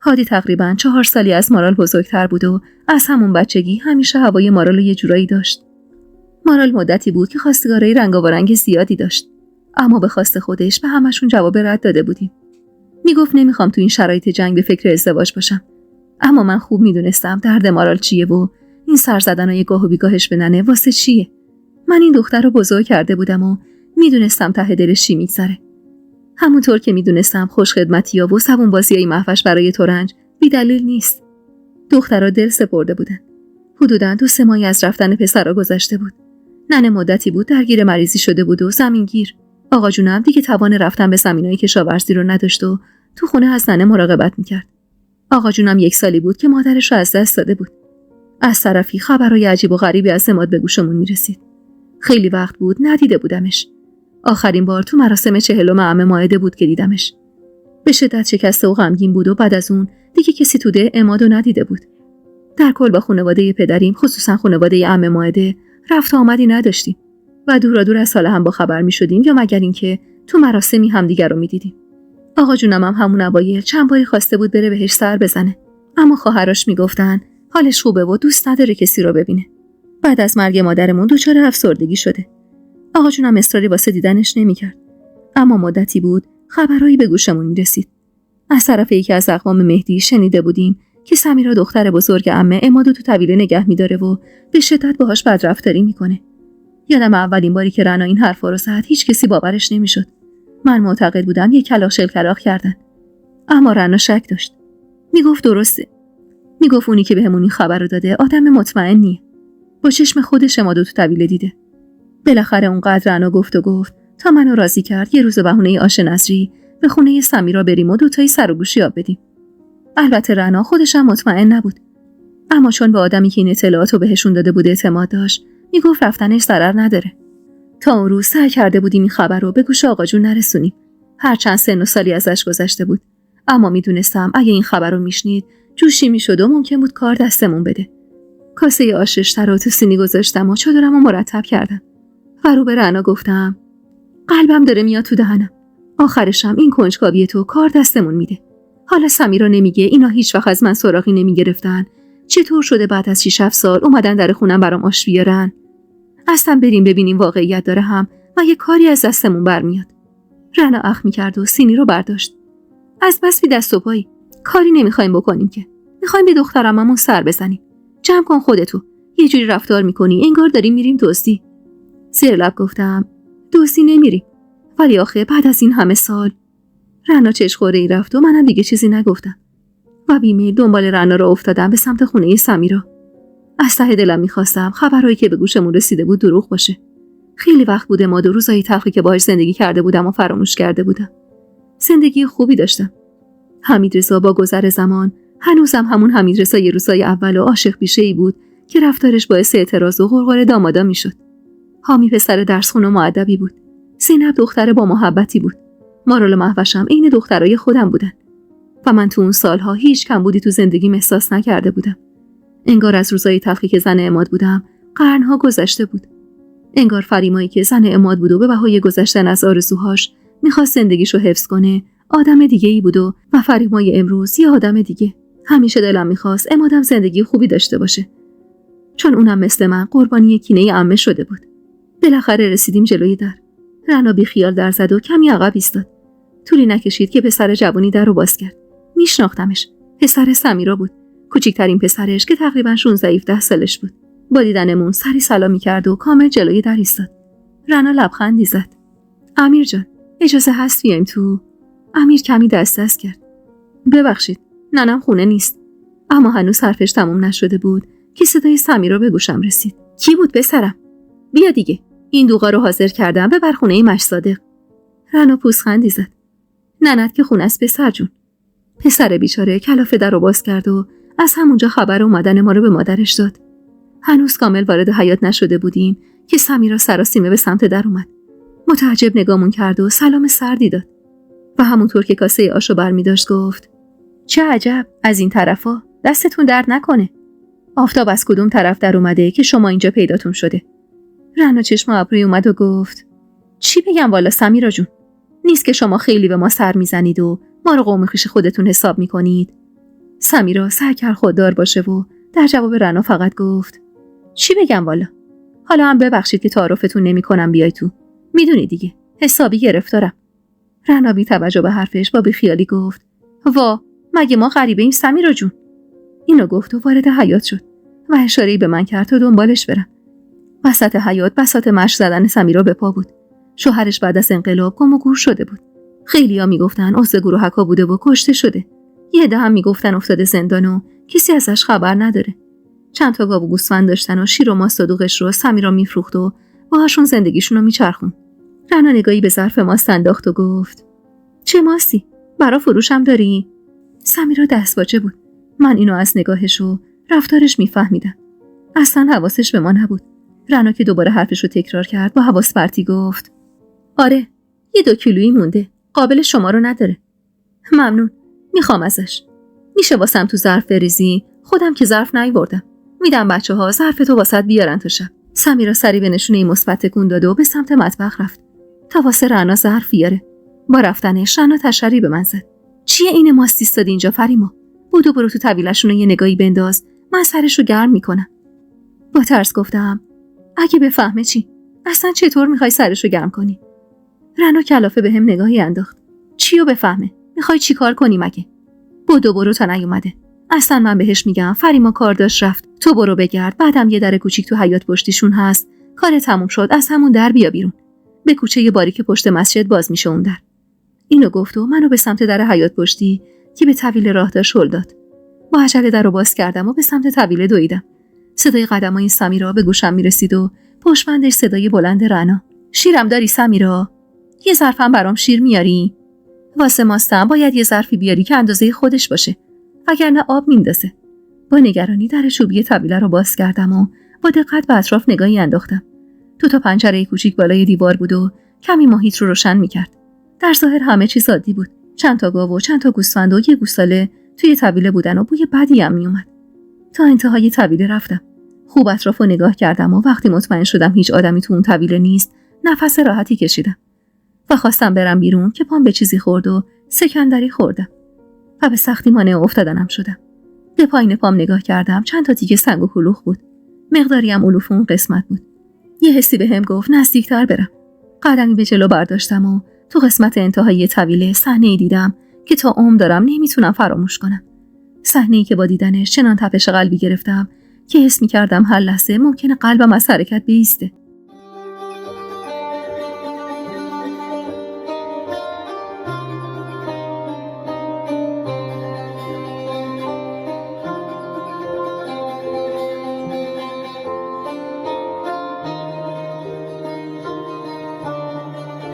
هادی تقریباً 4 سالی از مارال بزرگتر بود و از همون بچگی همیشه هوای مارال یه جورایی داشت. مارال مدتی بود که خواستگارای رنگارنگ زیادی داشت، اما به خواست خودش به همشون جواب رد داده بودیم. میگفت نمیخوام تو این شرایط جنگ به فکر ازدواج باشم. اما من خوب میدونستم درد مارال چیه و این سر زدنای گاه و بیگاهش به ننه واسه چیه. من این دختر رو بزرگ کرده بودم و میدونستم ته دلش چی میگذره. همونطور که میدونستم خوشخدمتی‌ها و صبونبازیای محوش برای ترنج بی‌دلیل نیست. دخترها دل سپرده بودن. حدوداً 2-3 ماهی از رفتن پسرها گذشته بود. ننه مدتی بود درگیر مریضی شده بود و زمینگیر. آقا جونم دیگه توان رفتن به زمینای کشاورزی رو نداشت و تو خونه از ننه مراقبت میکرد. آقا جونم 1 سالی بود که مادرش رو از دست داده بود. از طرفی خبرای عجیب و غریبی از عماد به گوشمون میرسید. خیلی وقت بود ندیده بودمش. آخرین بار تو مراسم 40 عمه مائده بود که دیدمش. به شدت شکسته و غمگین بود و بعد از اون دیگه کسی تو ده عمادو ندیده بود. در کل با خانواده پدریم، خصوصا خانواده عمه مائده، رفت و آمدی نداشتیم و دور از حال هم با خبر می‌شدیم یا مگر اینکه تو مراسمی همدیگر رو می‌دیدیم. آقا جونم هم همون اوایل چند باری خواسته بود بره بهش سر بزنه، اما خواهرش میگفتن حالش خوبه و دوست نداره کسی رو ببینه. بعد از مرگ مادرمون دچار افسردگی شده. آقا جونم اصراری واسه دیدنش نمی‌کرد، اما مدتی بود خبرایی به گوشمون می‌رسید. از طرف یکی از اقوام مهدی شنیده بودیم که سمیرا دختر بزرگ عمه عمادو تو طویله نگه می‌داره و به شدت باهاش بدرفتاری می‌کنه. یادم اولین باری که رنا این حرفا رو زد هیچ کسی باورش نمی‌شد. من معتقد بودم یک کلاغ شلکلاغ کردن. اما رنا شک داشت. میگفت درسته. میگفت اونی که بهمون این خبر رو داده آدم مطمئنیه. با چشم خودش عمادو تو طویله دیده. بالاخره اونقدر رنا گفت تا منو راضی کرد یه روز بهونه آش نظری به خونه سمیرا بریم و دوتایی سر و گوشی آب بدیم. البته رنا خودش هم مطمئن نبود، اما چون به آدمی که این اطلاعاتو بهشون داده بود اعتماد داشت میگفت رفتنش ضرر نداره. تا اون روز سعی کرده بودیم این خبر رو به گوش آقا جون نرسونیم، هرچند 3 سالی ازش گذشته بود، اما میدونستم اگه این خبر رو میشنید جوشی میشد و ممکن بود کار دستمون بده. کاسه آشش رو تو سینی گذاشتم و چادرمو مرتب کردم و رو به رنا گفتم قلبم داره میاد تو دهنم. آخرشم این کنجکاوی تو کار دستمون میده. حالا سمیرا نمیگه اینا هیچ وقت از من سراغی نمیگرفتن؟ چطور شده بعد از 6-7 سال اومدن در خونم برام آش بیارن؟ اصلا بریم ببینیم واقعیت داره هم و یه کاری از دستمون برمیاد. رنا اخ میکرد و سینی رو برداشت. از بس بی دست و پایی، کاری نمیخوایم بکنیم که. میخوایم به دخترممون سر بزنیم. جمع کن خودتو. یه جوری رفتار میکنی انگار داریم میریم دزدی. زیر لب گفتم دزدی نمیریم. ولی آخه بعد از این همه سال. رنا چشخوره‌ای رفت و منم دیگه چیزی نگفتم و بیمیل دنبال رنا را افتادم به سمت خونه سمیرا. از ته دلم میخواستم خبرهایی که به گوشمون رسیده بود دروغ باشه. خیلی وقت بوده ما 2 روزای تلخی که باهاش زندگی کرده بودم و فراموش کرده بودم. زندگی خوبی داشتم. حمیدرضا با گذر زمان هنوزم همون حمیدرضای روزای اول و عاشق بیشه‌ای بود که رفتارش باعث اعتراض و غرغر دامادا میشد. حامی پسر درسخون و مؤدبی بود. زینب دختر با محبتی بود. مارال و مهوشم عین دخترای خودم بودن. و من تو اون سالها هیچ کمبودی تو زندگیم احساس نکرده بودم. انگار از روزای تلخی که زن عماد بودم قرنها گذشته بود. انگار فریمایی که زن عماد بود و به بهای گذشتن از آرزوهاش میخواست زندگیشو حفظ کنه آدم دیگه‌ای بود و فریمای امروز یه آدم دیگه. همیشه دلم میخواست عمادم زندگی خوبی داشته باشه، چون اونم مثل من قربانی کینه عمه شده بود. بالاخره رسیدیم جلوی در. رنا بی خیال در زد و کمی عقب ایستاد. طولی نکشید که پسر جوانی در رو باز کرد. میشناختمش. پسر سمیرا بود. کوچکترین پسرش که تقریباً 16-17 سالش بود. با دیدنمون سری سلامی کرد و کامل جلوی در ایستاد. رنا لبخندی زد. امیر جان، اجازه هست بیایم تو؟ امیر کمی دست کرد. ببخشید، ننم خونه نیست. اما هنوز حرفش تموم نشده بود که صدای سمیرا به گوشم رسید. کی بود پسرم؟ بیا دیگه. این دوغا رو حاضر کردم، ببر خونه مش صادق. رنا پوزخندی زد. ننت که خونه است پسر جون. پسر بیچاره کلافه در رو باز کرد و از همونجا خبر اومدن ما رو به مادرش داد. هنوز کامل وارد حیاط نشده بودیم که سمیرا سراسیمه به سمت در اومد. متعجب نگامون کرد و سلام سردی داد. و همونطور که کاسه آشو برمی داشت گفت چه عجب، از این طرفا، دستتون درد نکنه. آفتاب از کدوم طرف در اومده که شما اینجا پیداتون شده؟ رنا چشم ابروی اومد و گفت چی بگم والا سمیرا جون، نیست که شما خیلی به ما سر میزنید و ما رو قوم خویش خودتون حساب میکنید. سمیرا سعی کرد خوددار باشه و در جواب رنا فقط گفت چی بگم والا، حالا هم ببخشید که تعارفتون نمیکنم بیای تو، میدونی دیگه حسابی گرفتارم. رنا بی توجه به حرفش با بیخیالی گفت وا، مگه ما غریبه‌ایم سمیرا جون؟ اینو گفت و وارد حیاط شد و اشاره‌ای به من کرد تا دنبالش برم. وسط حیاط بساط مشت زدن سمیرا به پا بود. شوهرش بعد از انقلاب گم و گور شده بود. خیلیا میگفتن عضو گروه حکا بوده و کشته شده. یه عده هم میگفتن افتاده زندان و کسی ازش خبر نداره. چند تا گاو و گوسفند داشتن و شیر و ماست و دوغش رو سمیرا میفروخت و باهاشون زندگیشون رو میچرخون. رنا نگاهی به ظرف ماست انداخت و گفت چه ماستی؟ برا فروشم داری؟ سمیرا دستپاچه بود. من اینو از نگاهش و رفتارش میفهمیدم. اصلا حواسش به ما نبود. رنا که دوباره حرفش رو تکرار کرد با حواس پرتی گفت آره، یه 2 کیلویی مونده، قابل شما رو نداره. ممنون، میخوام ازش. میشه واسم تو ظرف بریزی؟ خودم که ظرف نیاوردم. میدم بچه‌ها ظرف تو واسط بیارن تا شب. سمیرا سری به نشونه مثبت تکون داد و به سمت مطبخ رفت تا واسه رنا ظرف بیاره. با رفتنش رنا تشری به من زد. چیه این ماست ایستادی اینجا فریما؟ بودو برو تو طویلشون رو یه نگاهی بنداز، من سرش رو گرم میکنم. با ترس گفتم اگه بفهمه چی؟ اصلا چطور میخوای سرش رو گرم کنی؟ رنا کلافه به هم نگاهی انداخت. چیو بفهمه؟ میخوای چی کار کنی مگه؟ بودو برو تا نیومده. اصلا من بهش میگم فریما کار داشت رفت، تو برو بگرد، بعدم یه در کوچیک تو حیاط پشتیشون هست، کار تموم شد از همون در بیا بیرون. به کوچه باریک پشت مسجد باز میشه اون در. اینو گفت و منو به سمت در حیاط پشتی که به طویل راه داشت هل داد. با عجله درو باز کردم و به سمت طویله دویدم. صدای قدمای سمیرا به گوشم میرسید و پشتبندش صدای بلند رنا. شیرم داری سمیرا؟ یه ظرفم برام شیر میاری؟ واسه ماستم باید یه ظرفی بیاری که اندازه خودش باشه، وگرنه آب میندازه. با نگرانی در چوبی طویله رو باز کردم و با دقت به اطراف نگاهی انداختم. 2 تا پنجره کوچیک بالای دیوار بود و کمی محیط رو روشن میکرد. در ظاهر همه چیز عادی بود. چند تا گاو و چند تا گوسفند و یه گوساله توی طویله بودن و بوی بدی هم میومد. تا انتهای طویله رفتم. خوب اطرافو نگاه کردم و وقتی مطمئن شدم هیچ آدمی تو اون طویله نیست، نفس راحتی کشیدم و خواستم برم بیرون که پام به چیزی خورد و سکندری خوردم و به سختی مانع افتادنم شدم. به پایین پام نگاه کردم، چند تا تیکه سنگ و کلوخ بود. مقداری هم علوف اون قسمت بود. یه حسی بهم گفت نزدیکتر برم. قدمی به جلو برداشتم و تو قسمت انتهایی طویله صحنه‌ای دیدم که تا عمر دارم نمیتونم فراموش کنم. صحنه‌ای که با دیدنش چنان تپش قلبی گرفتم که حس می‌کردم هر لحظه ممکنه قلبم از حرکت بایسته.